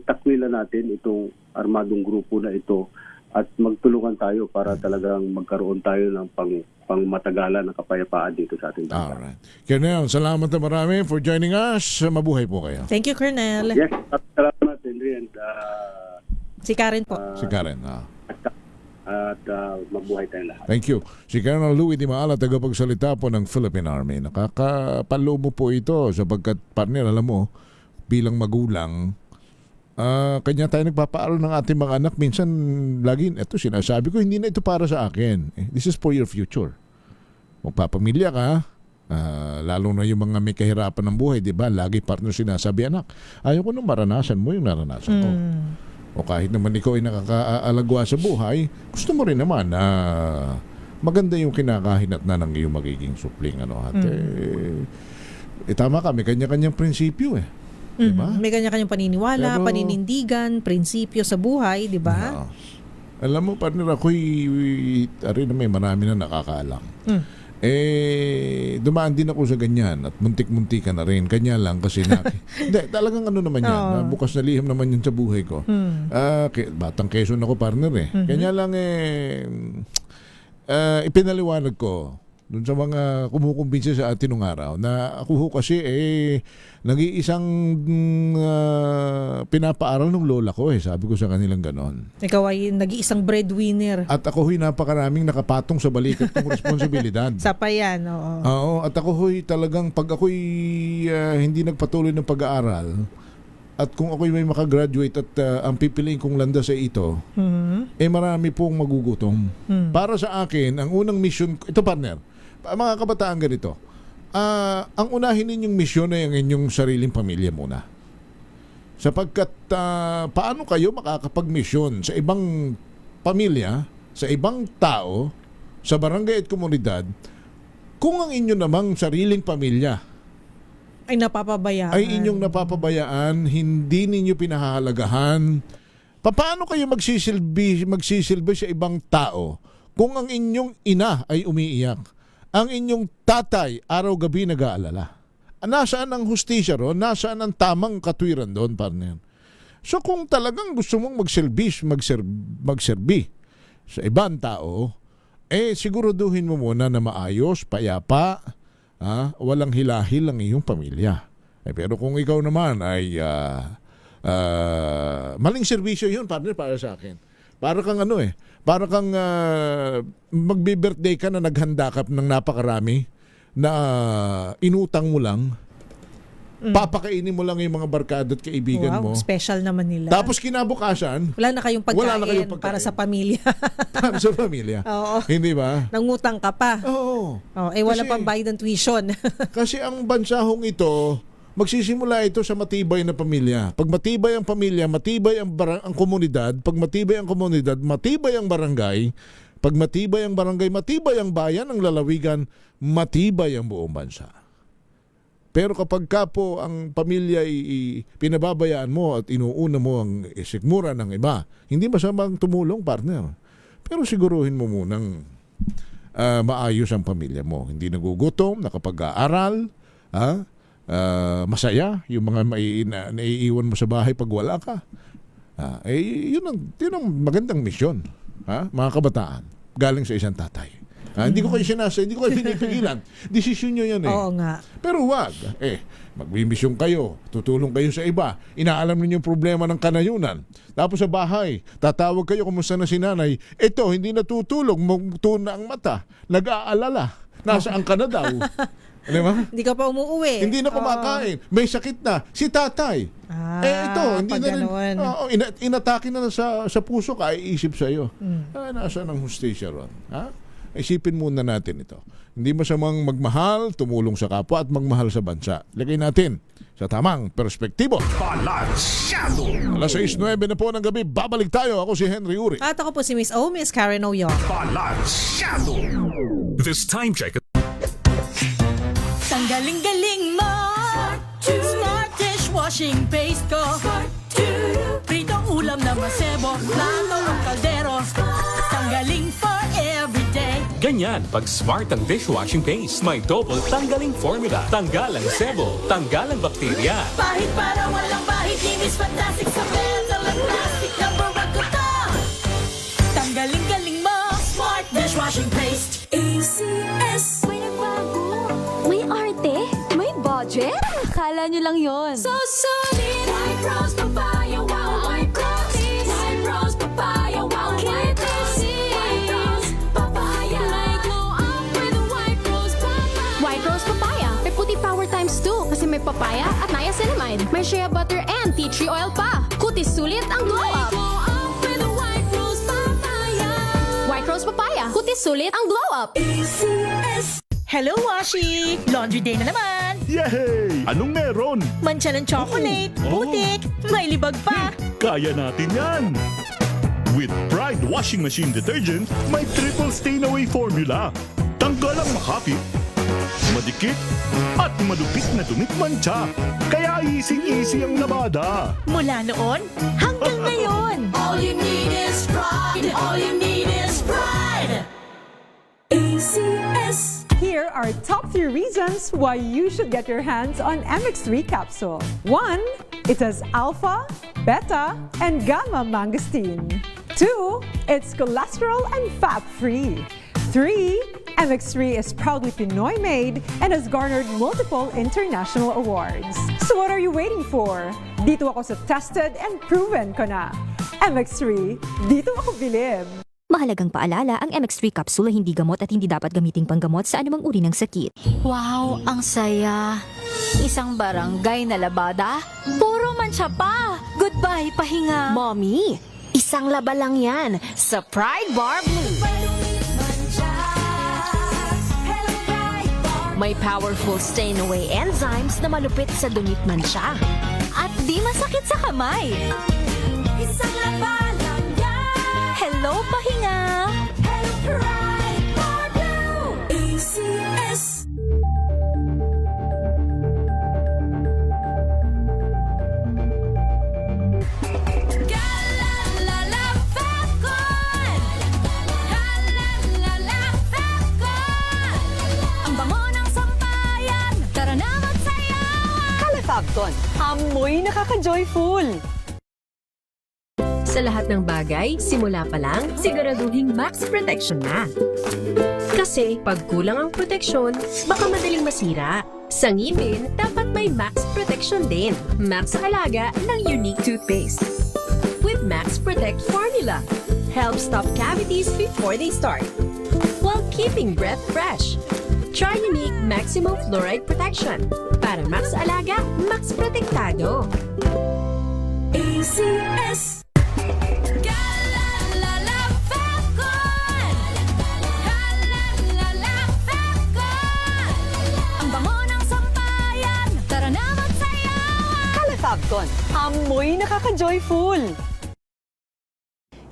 takwilan natin itong armadong grupo na ito at magtulungan tayo para talagang magkaroon tayo ng pangmatagalan ng kapayapaan dito sa ating bansa. Alright. Colonel, salamat na marami for joining us. Mabuhay po kayo. Thank you, Colonel. Yes, salamat, Henry. And, si Karen po. Si Karen. At mabuhay tayong lahat. Thank you. Si Colonel Louie Di Maala, tagapagsalita po ng Philippine Army. Nakakapalo mo po ito sapagkat, partner, alam mo, bilang magulang, kanya tayo nagpapaaral ng ating mga anak. Minsan, lagi, ito sinasabi ko, hindi na ito para sa akin. This is for your future. Magpapamilya ka, lalo na yung mga may kahirapan ng buhay, di ba? Lagi partner sinasabi, anak, ayaw ko nung maranasan mo yung naranasan ko. O kahit naman ikaw ay nakakaalagwa sa buhay, gusto mo rin naman na maganda yung kinakahinat na ng iyong magiging supling. Tama ka, may kanya-kanyang prinsipyo diba? May kanya-kanyang paniniwala, paninindigan, prinsipyo sa buhay, di ba? Alam mo, partner, may marami na nakakaalam. Dumaan din ako sa ganyan at muntik-muntikan na rin. Kanya lang kasi hindi, talagang naman yan. Bukas na liham naman yun sa buhay ko. Batang Quezon ako, partner Kanya lang ipinaliwanag ko doon sa mga kumukumbinsi sa atin nung araw na ako kasi nag-iisang pinapaaral ng lola ko sabi ko sa kanilang ganon. Ikaw ay nag-iisang breadwinner. At ako napakaraming nakapatong sa balikat ng responsibilidad. Sa payan, oo. Oo, at ako talagang pag ako'y hindi nagpatuloy ng pag-aaral at kung ako'y may makagraduate at ang pipiliin kong landas ay ito, marami pong magugutom. Para sa akin, ang unang mission, ito partner, mga kabataan ganito, ang unahin ninyong misyon ay ang inyong sariling pamilya muna. Sapagkat paano kayo makakapag-misyon sa ibang pamilya, sa ibang tao, sa barangay at komunidad, kung ang inyo namang sariling pamilya ay napapabayaan. Ay inyong napapabayaan, hindi ninyo pinahahalagahan, Paano kayo magsisilbi sa ibang tao kung ang inyong ina ay umiiyak? Ang inyong tatay araw-gabi nag-aalala? Nasaan ang hustisya ron? Nasaan ang tamang katwiran doon, partner? So kung talagang gusto mong magserbi sa ibang tao, siguraduhin mo muna na maayos, payapa, walang hilahil ang iyong pamilya. Pero kung ikaw naman ay maling serbisyo yun, partner, para sa akin. Para kang para kang magbi-birthday ka na naghanda ka ng napakarami na inutang mo lang. Papakainin mo lang yung mga barkada at kaibigan mo. Special naman nila. Tapos kinabukasan, wala na kayong pagkain, para sa pamilya. Para sa pamilya. Oo. Hindi ba? Nangutang ka pa. Oo. Wala pang bayad ng tuition. Kasi ang bansahong ito, magsisimula ito sa matibay na pamilya. Pag matibay ang pamilya, matibay ang komunidad. Pag matibay ang komunidad, matibay ang barangay. Pag matibay ang barangay, matibay ang bayan, ang lalawigan, matibay ang buong bansa. Pero kapag po ang pamilya pinababayaan mo at inuuna mo ang isikmura ng iba, hindi masamang tumulong, partner. Pero siguruhin mo munang maayos ang pamilya mo. Hindi nagugutom, nakapag-aaral, masaya, yung mga naiiwan mo sa bahay pag wala ka. Yun ang magandang misyon, mga kabataan, galing sa isang tatay. Hindi ko kayo hindi ko kayo pinipigilan. Desisyon nyo yan Oo nga. Pero wag, magbimisyon kayo, tutulong kayo sa iba, inaalam ninyo yung problema ng kanayunan. Tapos sa bahay, tatawag kayo, kumusta na si nanay? Ito, hindi natutulog, magtuna ang mata, nag-aalala, nasaan ka na daw? Di ba? Hindi ka pa umuuwi. Hindi na kumakain. May sakit na. Si tatay. Ito, hindi na rin. Inatake na sa puso ka, iisip sa'yo. Nasaan ang hustisya ron? Isipin muna natin ito. Hindi masamang magmahal, tumulong sa kapwa at magmahal sa bansa. Lagay natin sa tamang perspektibo. Balansyado! Alas 6:09 na po ng gabi, babalik tayo. Ako si Henry Uri. At ako po si Miss O, Miss Karen Oyong. Balansyado! This time check. Tanggaling-galing mo, Smart dishwashing paste ko, pritong ulam na masebo, plato ng kaldero, tanggaling for everyday. Ganyan pag Smart ang dishwashing paste. May double tanggaling formula. Tanggal ang sebo, tanggal ang bakterya. Bahid para walang bahid, linis fantastic sa metal at plastic, number 1 ko to. Tanggaling-galing mo, Smart dishwashing paste. ACS. May nagbago. May arte. May budget. Akala nyo lang yon. So solid. White Rose Papaya, wow, White Rose. White Rose Papaya, wow, White Rose. White Rose Papaya. May glow up with White Rose Papaya. White Rose Papaya. May puti power times 2 kasi may papaya at niacinamide. May shea butter and tea tree oil pa. Kutis sulit ang glow up. Glow up with White Rose Papaya. White Rose Papaya. Kutis sulit ang glow up. ACS. Hello, Washi! Laundry day na naman! Yay! Anong meron? Mancha ng chocolate, putik, may libag pa! Kaya natin yan! With Pride Washing Machine Detergent, may triple stain-away formula. Tanggal ang makapit, madikit, at malupit na dumit mancha. Kaya easy-easy ang labada. Mula noon hanggang ngayon! All you need is pride! All you need is pride! ACS. Here are top 3 reasons why you should get your hands on MX3 capsule. 1. It has alpha, beta, and gamma mangosteen. 2. It's cholesterol and fat-free. 3. MX3 is proudly Pinoy made and has garnered multiple international awards. So what are you waiting for? Dito ako sa tested and proven ko na. MX3, dito ako bilib. Mahalagang paalala, ang MX3 capsule ay hindi gamot at hindi dapat gamiting panggamot sa anumang uri ng sakit. Wow, ang saya. Isang barangay na labada, puro mancha pa. Goodbye, pahinga. Mommy, isang laba lang yan sa Pride Bar Blue. May powerful stain-away enzymes na malupit sa dumit mancha. At di masakit sa kamay. Isang laba lang yan. Hello, pahinga. Hello, Pride Bar Blue. ACS. Fabcon, amoy nakaka-joyful! Sa lahat ng bagay, simula pa lang, siguraduhing max protection na. Kasi pag kulang ang proteksyon, baka madaling masira. Sa ngipin, dapat may max protection din. Max sa halaga ng unique toothpaste. With Max Protect Formula, help stop cavities before they start, while keeping breath fresh. Try unique maximum fluoride protection. Para max alaga, max protektado. ACS. Ang bango ng sampayan, tara na magsayawan! Kala Fabcon, amoy nakaka-joyful!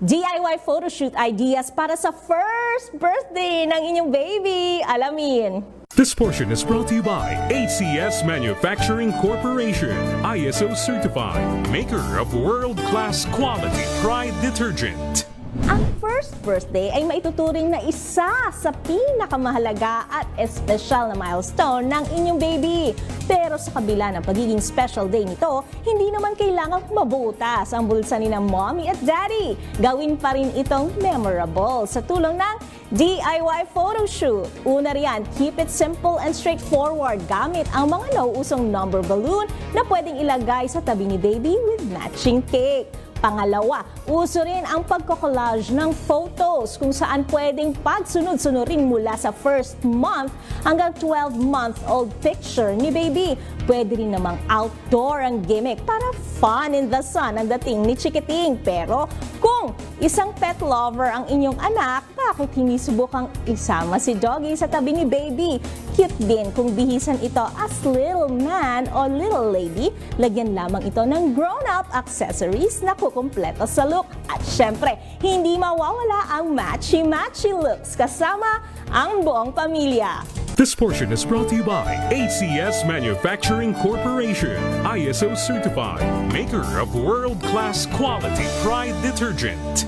DIY photoshoot ideas para sa first birthday ng inyong baby. Alamin. This portion is brought to you by ACS Manufacturing Corporation, ISO certified, maker of world-class quality Pride detergent. Ang first birthday ay maituturing na isa sa pinakamahalaga at espesyal na milestone ng inyong baby. Pero sa kabila ng pagiging special day nito, hindi naman kailangang mabutas ang bulsa ni na mommy at daddy. Gawin pa rin itong memorable sa tulong ng DIY photoshoot. Una riyan, keep it simple and straightforward gamit ang mga nauusong number balloon na pwedeng ilagay sa tabi ni baby with matching cake. Pangalawa, uso rin ang pagko-collage ng photos kung saan pwedeng pagsunod-sunurin mula sa first month hanggang 12-month-old picture ni baby. Pwede rin namang outdoor ang gimmick para fun in the sun ang dating ni Chikiting. Pero kung isang pet lover ang inyong anak, bakit hindi subukang isama si Doggy sa tabi ni baby? Cute din kung bihisan ito as little man o little lady. Lagyan lamang ito ng grown-up accessories na kukumpleto sa look. At syempre, hindi mawawala ang matchy-matchy looks kasama ang buong pamilya. This portion is brought to you by ACS Manufacturing Corporation, ISO certified, maker of world-class quality Pride detergent.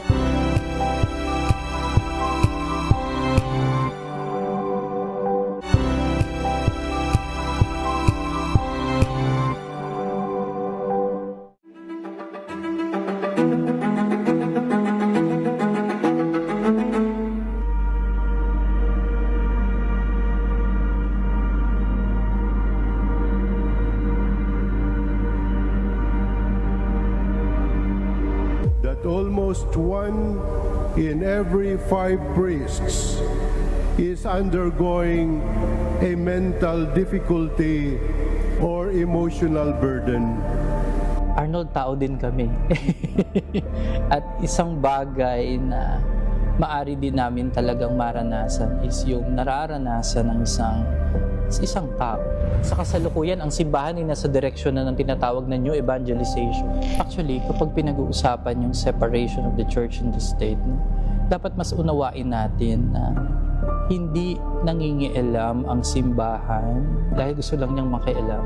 That almost 1 in every 5 priests is undergoing a mental difficulty or emotional burden. Arnold, tao din kami. At isang bagay na maari din namin talagang maranasan is yung nararanasan ng isang tao. Sa kasalukuyan, ang simbahan ay nasa direksyon na ng tinatawag na new evangelization. Actually, kapag pinag-uusapan yung separation of the church and the state, dapat mas unawain natin na hindi nangingialam ang simbahan dahil gusto lang niyang makialam.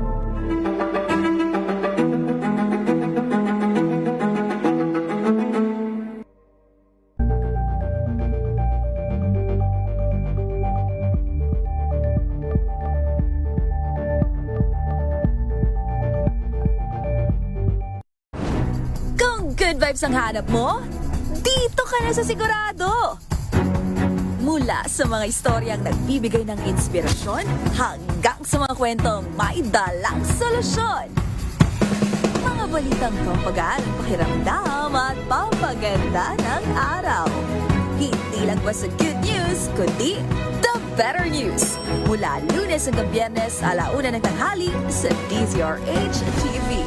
Good vibes ang hanap mo? Dito ka na sa Sigurado! Mula sa mga istoryang nagbibigay ng inspirasyon hanggang sa mga kwentong may dalang solusyon. Mga balitang pampagaan, pakiramdam at pampaganda ng araw. Hindi lang ba sa good news, kundi the better news. Mula Lunes hanggang Biyernes, 1:00 ng tanghali sa DZRH TV.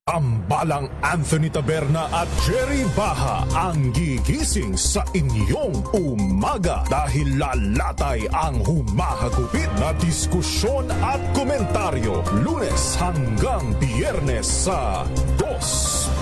Tambalang Anthony Taberna at Jerry Baha ang gigising sa inyong umaga dahil lalatay ang humahagupit na diskusyon at komentaryo Lunes hanggang Biyernes sa 2x2.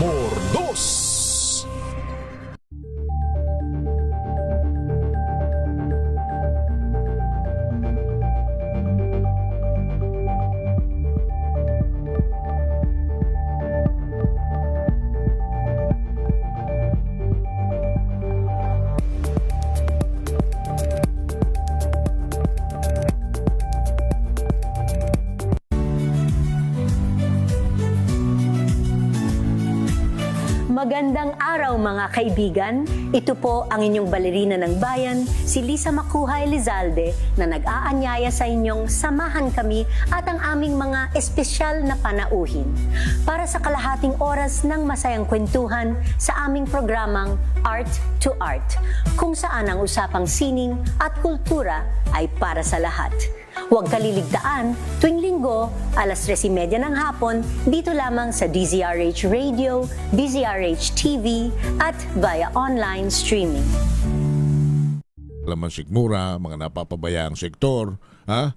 Magandang araw mga kaibigan. Ito po ang inyong balerina ng bayan, si Lisa Makuhay Lizalde, na nag-aanyaya sa inyong samahan kami at ang aming mga espesyal na panauhin para sa kalahating oras ng masayang kwentuhan sa aming programang Art to Art, kung saan ang usapang sining at kultura ay para sa lahat. Huwag kaliligtaan, tuwing linggo, alas 3:30 ng hapon, dito lamang sa DZRH Radio, DZRH TV, at via online streaming. Laman sikmura, mga napapabayaang sektor, ha?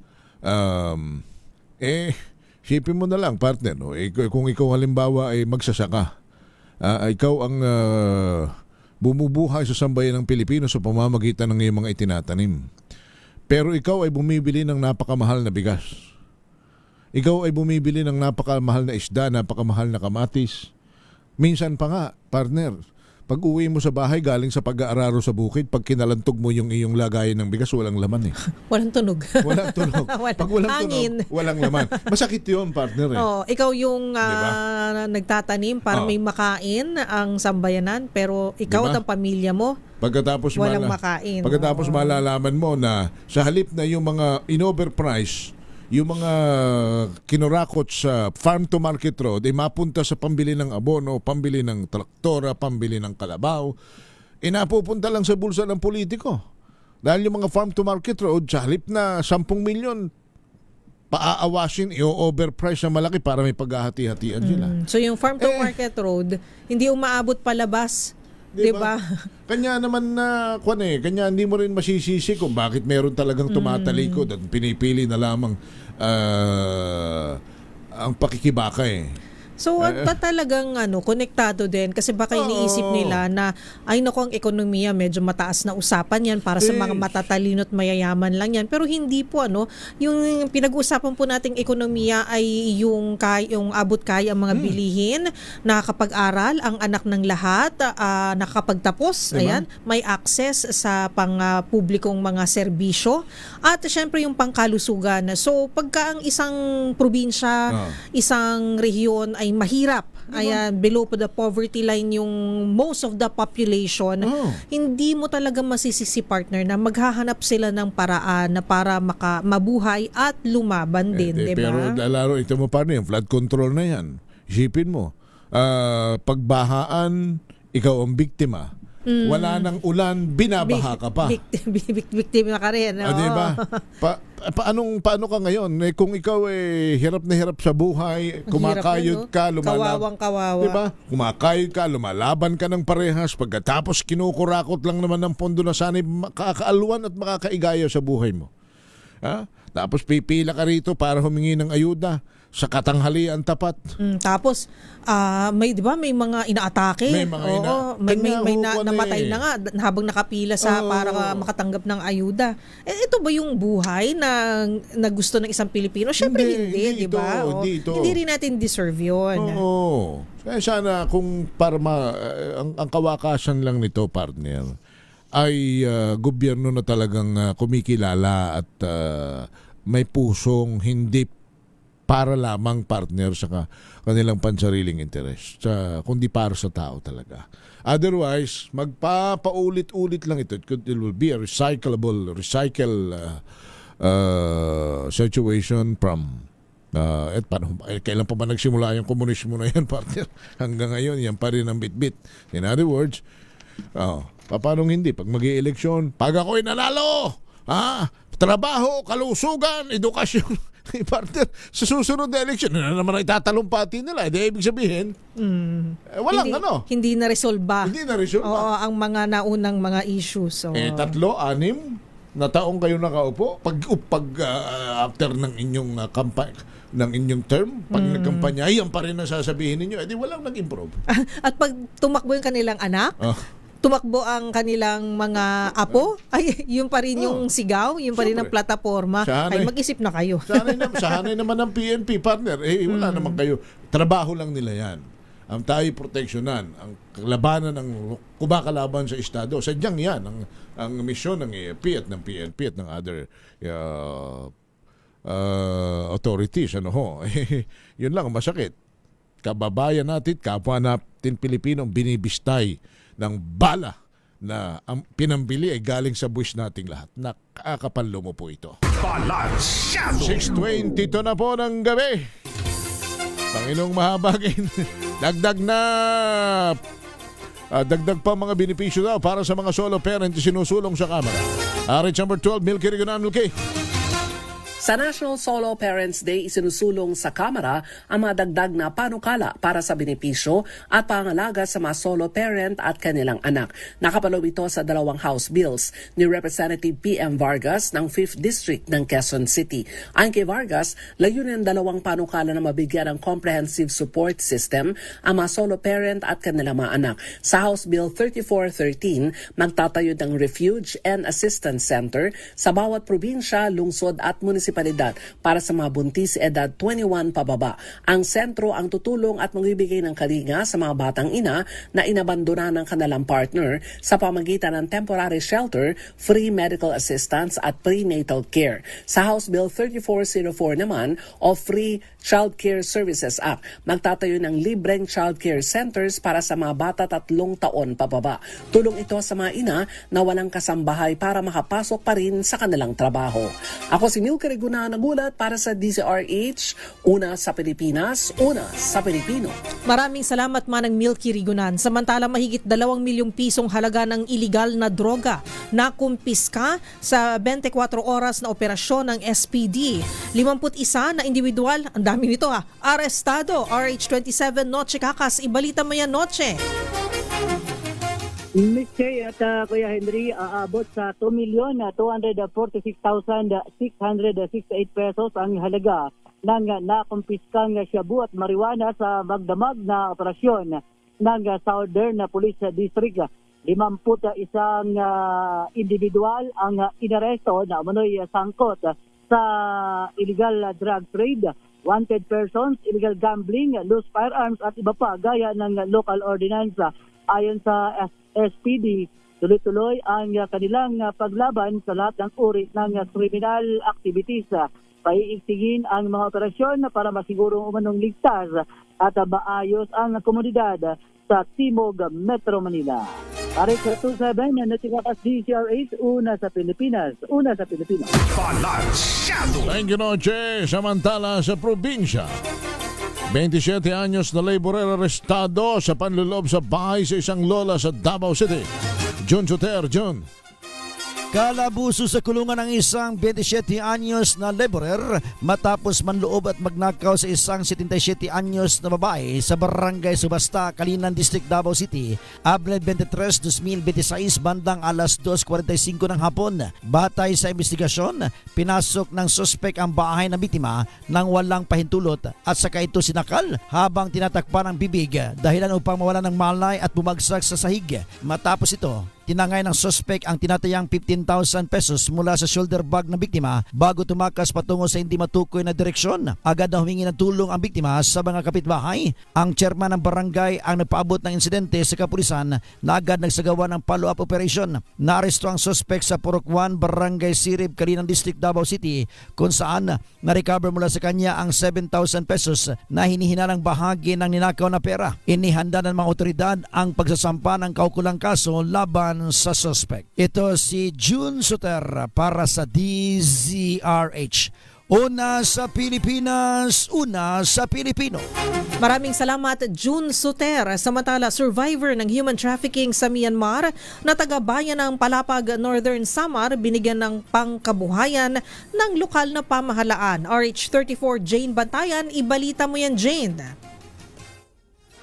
Sipin mo na lang, partner, no? Kung ikaw halimbawa ay magsasaka, ikaw ang bumubuhay sa sambayan ng Pilipino sa pamamagitan ng iyong mga itinatanim. Pero ikaw ay bumibili ng napakamahal na bigas. Ikaw ay bumibili ng napakamahal na isda, napakamahal na kamatis. Minsan pa nga, partner, pag uwi mo sa bahay galing sa pag-aararo sa bukid, pag kinalantog mo yung iyong lagayan ng bigas, walang laman eh. Walang tunog. Walang tunog. Pag walang Hangin. tunog, walang laman. Masakit yun, partner eh. Oh, ikaw yung nagtatanim para may makain ang sambayanan, pero ikaw at ang pamilya mo, Pagkatapos walang makain. Pagkatapos malalaman mo na sa halip na yung mga in-overprice, yung mga kinurakot sa farm to market road ay mapunta sa pambili ng abono, pambili ng traktora, pambili ng kalabaw, napupunta lang sa bulsa ng politiko. Dahil yung mga farm to market road, sa halip na 10 milyon, paaawasin, i-overprice na malaki para may paghahati-hatian sila. So yung farm to market road, hindi umaabot palabas. Diba? Kanya naman na kanya hindi mo rin masisisi kung bakit meron talagang tumatalikod at pinipili na lamang ang pakikibaka eh. So talagang konektado din kasi baka iniisip nila na ay naku, ang ekonomiya medyo mataas na usapan yan para sa mga matatalino at mayayaman lang yan, pero hindi po yung pinag-uusapan po nating ekonomiya ay yung abot kaya ang mga bilihin, nakakapag-aral ang anak ng lahat, nakakapagtapos, ayan, may access sa publikong mga serbisyo at syempre yung pangkalusugan. So pagka ang isang probinsya, isang rehiyon ay mahirap, ayan, below the poverty line yung most of the population, hindi mo talaga masisisi, partner, na maghahanap sila ng paraan na para mabuhay at lumaban din, di ba? Pero lalo ito mo paano yung flood control na yan. Isipin mo, pagbahaan, ikaw ang biktima. Wala nang ulan, binabaha ka pa. Biktima ka rin. Diba? Paano ka ngayon? Kung ikaw hirap na hirap sa buhay, kumakayod ka, lumalaban. Kawawang-kawawa. Diba? Kumakayod ka, lumalaban ka ng parehas, pagkatapos kinukurakot lang naman ng pondo na sana'y makakaaluan at makakaigaya sa buhay mo. Tapos pipila ka rito para humingi ng ayuda sa katanghalian tapat. Tapos may 'di ba may mga inaatake. May mga namatay na nga habang nakapila sa para makatanggap ng ayuda. Ito ba yung buhay na gusto ng isang Pilipino? Syempre hindi, 'di ba? Hindi rin natin deserve 'yon. Oo. Kaya sana kung para ang kawakasan lang nito, partner, ay gobyerno na talagang kumikilala at may pusong hindi para lamang, partner, sa kanilang pansariling interest, kundi para sa tao talaga. Otherwise, magpapaulit-ulit lang ito. It will be a recycle situation from kailan pa ba nagsimula yung komunismo na yan, partner? Hanggang ngayon, yan pa rin ang bitbit. In other words, paano hindi? Pag mag-i-eleksyon, pag ako'y nanalo, trabaho, kalusugan, edukasyon, partner, sa susunod na eleksyon, naman itatalumpati nila. Ibig sabihin, hindi na-resolve. Hindi na-resolve. Oo, ang mga naunang mga issues. 3, 6 na taong kayo nakaupo, pag after ng inyong ng inyong term, pag nagkampanya, yan pa rin ang sasabihin ninyo, walang nag-improve. At pag tumakbo yung kanilang anak, tumakbo ang kanilang mga apo, ay yun pa rin yung sigaw, yun pa rin ang plataforma, ay mag-isip na kayo. Sahanay naman ng PNP, partner, wala naman kayo. Trabaho lang nila yan. Ang tayo proteksyonan, ang labanan ng kumakalaban sa Estado. Sadyang yan, ang misyon ng AFP at ng PNP at ng other authorities. Yun lang, masakit. Kababayan natin, kapwa 15 Pilipinong binibistay ng bala na ang pinambili ay galing sa buwis nating lahat. Nakakapanlo mo po ito. Balansyado! 6:22 na po ng gabi. Panginoong mahabagin. Dagdag pa mga benepisyo daw para sa mga solo parent sinusulong sa Kamara. RH number 12, Milky Regional Milky. Sa National Solo Parents Day, isinusulong sa Kamara ang mga dagdag na panukala para sa benepisyo at pangalaga sa mga solo parent at kanilang anak. Nakapaloob ito sa dalawang House bills ni Representative PM Vargas ng 5th District ng Quezon City. Ayon kay Vargas, layunin ang dalawang panukala na mabigyan ng comprehensive support system ang mga solo parent at kanilang mga anak. Sa House Bill 3413, magtatayo ng Refuge and Assistance Center sa bawat probinsya, lungsod at munisipalidad para sa mga buntis edad 21 pababa. Ang sentro ang tutulong at magbibigay ng kalinga sa mga batang ina na inabandona ng kanilang partner sa pamagitan ng temporary shelter, free medical assistance at prenatal care. Sa House Bill 3404 naman o Free Child Care Services Act, magtatayo ng libreng child care centers para sa mga bata 3 taon pababa. Tulong ito sa mga ina na walang kasambahay para makapasok pa rin sa kanilang trabaho. Ako si Milky Reguna, nagulat para sa DZRH, una sa Pilipinas, una sa Pilipino. Maraming salamat Manang Milky Rigunan. Samantala mahigit 2 milyong pisong halaga ng iligal na droga na kumpiska sa 24 oras na operasyon ng SPD. 51 na individual, ang dami nito arestado. RH27 Noche Kakas, ibalita mo yan Noche. Miss Kay at Kuya Henry, aabot sa 2,246,668 pesos ang halaga ng nakumpiskang shabu at marijuana sa magdamag na operasyon ng Southern Police District. 51 individual ang inaresto na umano'y sangkot sa illegal drug trade, wanted persons, illegal gambling, loose firearms at iba pa gaya ng local ordinance. Ayon sa SPD, tuloy-tuloy ang kanilang paglaban sa lahat ng uri ng criminal activities. Paiigtingin ang mga operasyon para masigurong umanong ligtas at maayos ang komunidad sa Timog, Metro Manila. RH27 na natikakas DZRH, una sa Pilipinas, una sa Pilipino. Balansyado! Thank you, Noche. Samantala sa probinsya, 27 anyos na laborer arestado sa panluloob sa bahay sa isang lola sa Davao City. John Soter, John. Kalabuso sa kulungan ng isang 27 anyos na laborer matapos manloob at magnakaw sa isang 77 anyos na babae sa Barangay Subasta, Kalinan District, Davao City, Abril 23, 2026 bandang alas 2:45 ng hapon. Batay sa investigasyon, pinasok ng suspek ang bahay ng biktima nang walang pahintulot at saka ito sinakal habang tinatakpan ang bibig dahilan upang mawala ng malay at bumagsak sa sahig. Matapos ito, tinangay ng suspek ang tinatayang 15,000 pesos mula sa shoulder bag ng biktima bago tumakas patungo sa hindi matukoy na direksyon. Agad na humingi ng tulong ang biktima sa mga kapitbahay. Ang chairman ng barangay ang nagpaabot ng insidente sa kapulisan na agad nagsagawa ng follow-up operation. Naaresto ang suspek sa Purok 1, Barangay Sirib, Kalinan District, Davao City, kung saan na-recover mula sa kanya ang 7,000 pesos na hinihinalang bahagi ng ninakaw na pera. Inihanda ng mga otoridad ang pagsasampa ng kaukulang kaso laban sa suspect. Ito si June Soter para sa DZRH. Una sa Pilipinas, una sa Pilipino. Maraming salamat June Soter. Samantala, survivor ng human trafficking sa Myanmar na taga-bayan ng Palapag, Northern Samar, binigyan ng pangkabuhayan ng lokal na pamahalaan. RH34 Jane Bantayan, ibalita mo yan Jane.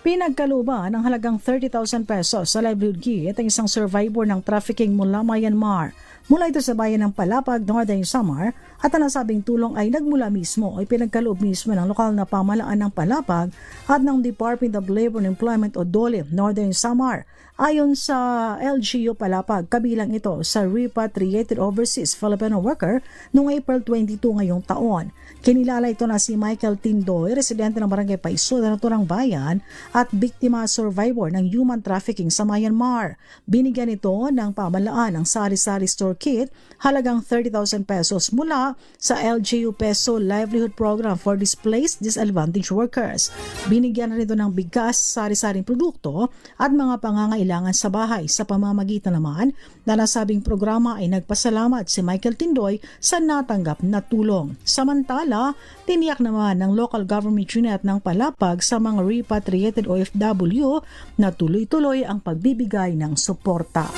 Pinagkaluban ng halagang 30,000 pesos sa livelihood kit ang isang survivor ng trafficking mula Myanmar. Mula ito sa bayan ng Palapag, Northern Samar, at ang nasabing tulong ay nagmula mismo o pinagkaloob mismo ng lokal na pamahalaan ng Palapag at ng Department of Labor and Employment o DOLE, Northern Samar. Ayon sa LGU Palapag, kabilang ito sa repatriated overseas Filipino worker noong April 22 ngayong taon. Kinilala ito na si Michael Tindoy, residente ng Barangay Paiso, Naturang Bayan at biktima survivor ng human trafficking sa Myanmar. Binigyan ito ng pamahalaan ng sari-sari store kit halagang 30,000 pesos mula para sa LGU Peso Livelihood Program for Displaced Disadvantaged Workers. Binigyan na nito ng bigas, sari-saring produkto at mga pangangailangan sa bahay. Sa pamamagitan naman na nasabing programa ay nagpasalamat si Michael Tindoy sa natanggap na tulong. Samantala, tiniyak naman ng local government unit ng palapag sa mga repatriated OFW na tuloy-tuloy ang pagbibigay ng suporta.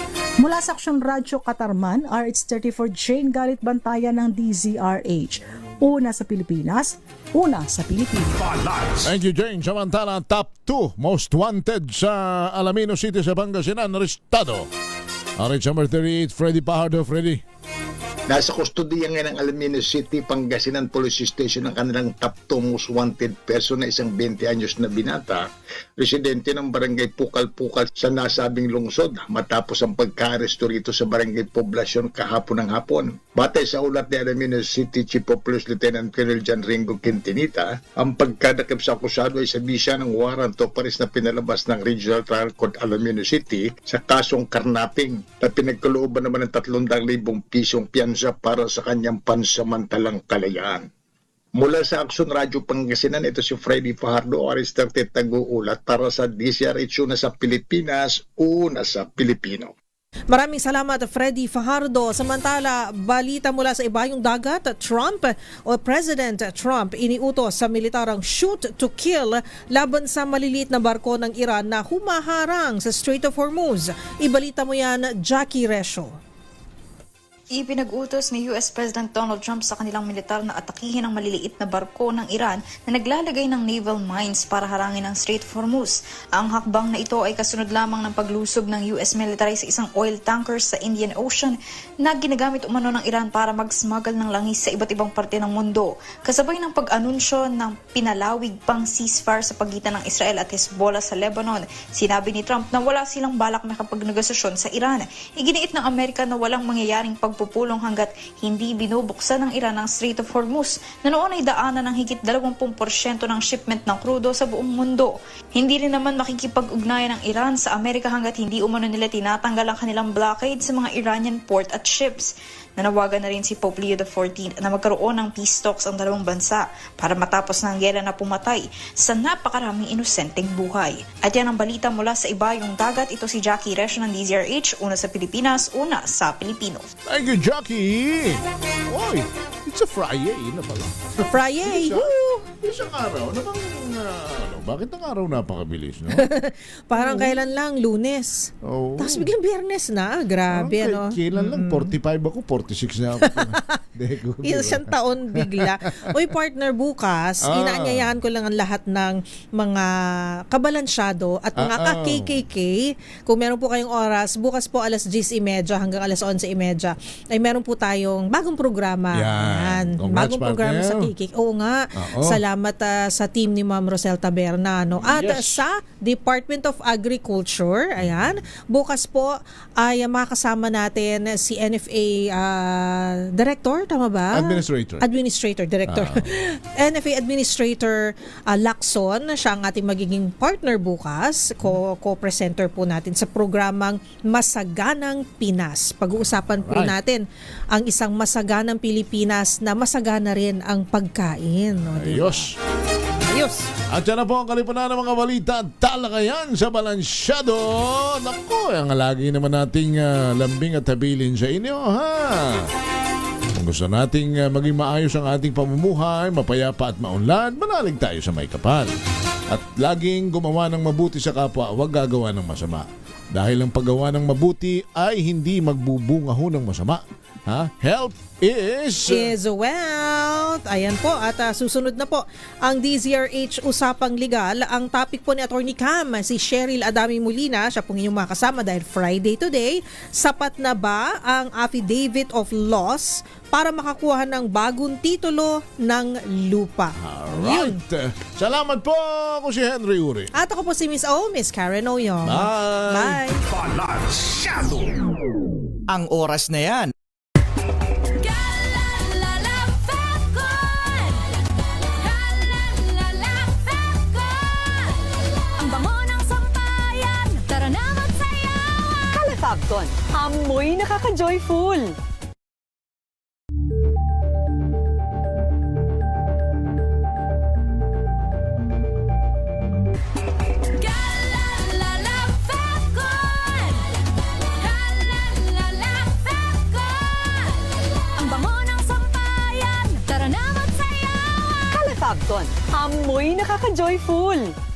Mula sa Aksyon Radyo Katarman, RH34 Jane Galit Bantayan ng DZRH. Una sa Pilipinas, una sa Pilipinas. Thank you, Jane. Samantala, top 2 most wanted sa Alamino City sa Pangasinan, arestado. RH number 38, Freddy Pajardo. Freddy. Nasa kustodiya ngayon ng Alamino City, Pangasinan Police Station ang kanilang top 2 most wanted person na isang 20 anyos na binata, residente ng barangay Pukal-Pukal sa nasabing lungsod matapos ang pagka-aresto rito sa barangay Poblasyon kahapon ng hapon. Batay sa ulat ni Alamino City Chief of Police Lieutenant Colonel John Ringo Quintinita, ang pagkadakip sa akusado ay sa bisa ng warrant of arrest na pinalabas ng Regional Trial Court Alamino City sa kasong karnaping na pinagkalooban naman ng 300,000 pisong piyansa para sa kanyang pansamantalang kalayaan. Mula sa Aksyon Radyo Pangasinan, ito si Freddy Fajardo, RH34 Taguulat para sa DZRH, una sa Pilipinas, una sa Pilipino. Maraming salamat, Freddy Fajardo. Samantala, balita mula sa ibayong dagat, President Trump iniutos sa militarang shoot to kill laban sa maliliit na barko ng Iran na humaharang sa Strait of Hormuz. Ibalita mo yan, Jackie Resho. Ipinag-utos ni US President Donald Trump sa kanilang militar na atakihin ang maliliit na barko ng Iran na naglalagay ng naval mines para harangin ang Strait of Hormuz. Ang hakbang na ito ay kasunod lamang ng paglusob ng US military sa isang oil tanker sa Indian Ocean na ginagamit umano ng Iran para mag-smuggle ng langis sa iba't ibang parte ng mundo. Kasabay ng pag-anunsyo ng pinalawig pang ceasefire sa pagitan ng Israel at Hezbollah sa Lebanon, sinabi ni Trump na wala silang balak na kapag-negosasyon sa Iran. Iginiit ng Amerika na walang mangyayaring pagpupulong hanggat hindi binubuksan ng Iran ang Strait of Hormuz na noon ay daanan ng higit 20% ng shipment ng krudo sa buong mundo. Hindi rin naman makikipag-ugnayan ng Iran sa Amerika hanggat hindi umano nila tinatanggal ang kanilang blockade sa mga Iranian port at ships. Nanawagan na rin si Pope Leo XIV na magkaroon ng peace talks ang dalawang bansa para matapos ng gera na pumatay sa napakaraming inosenteng buhay. At yan ang balita mula sa ibayong dagat. Ito si Jackie Resho ng DZRH, una sa Pilipinas, una sa Pilipino. Thank you, Jackie! Oy, it's a Friday na pala. Friday! Isang araw, namang, bakit ang araw napakabilis, no? Parang kailan lang, Lunes. Oh. Tapos biglang Biyernes na. Grabe, ano? Kailan lang, 45 ako, 46 na ako. Isang taon bigla. Uy, partner, bukas, inaanyayahan ko lang ang lahat ng mga kabalansyado at mga ka-KKK. Kung meron po kayong oras, bukas po alas 10:30 hanggang alas 11:30 ay meron po tayong bagong programa. Yan. Bagong programa sa KKK. Oo nga. Salamat sa team ni Ma'am Rosel Taberna. No? At sa Department of Agriculture, ayan, bukas po ay makasama natin si NFA Director, tama ba? Administrator, Director. NFA Administrator Lacson, siya ang ating magiging partner bukas, co-presenter po natin sa programang Masaganang Pinas. Pag-uusapan po natin ang isang masaganang Pilipinas na masagana rin ang pagkain. No, diba? Ayos. At yan na po ang kalipunan ng mga balita at talakayan sa Balansyado. Naku, ang lagi naman nating lambing at habilin sa inyo, ha? Kung gusto nating maging maayos ang ating pamumuhay, mapayapa at maunlad, manalig tayo sa may kapal. At laging gumawa ng mabuti sa kapwa, huwag gagawa ng masama. Dahil ang paggawa ng mabuti ay hindi magbubunga ho ng masama. Ha? Health is wealth. Ayan po. At susunod na po ang DZRH Usapang Legal. Ang topic po ni Attorney Cam, si Cheryl Adami Molina. Siya pong inyong makasama dahil Friday today. Sapat na ba ang affidavit of loss para makakuha ng bagong titulo ng lupa? Alright. Salamat po. Ako si Henry Uri. At ako po si Miss Karen Oyong. Bye. Balansyado. Ang oras na yan. Fabcon, amoy nakaka-joyful. Fabcon. Amoy nakaka-joyful.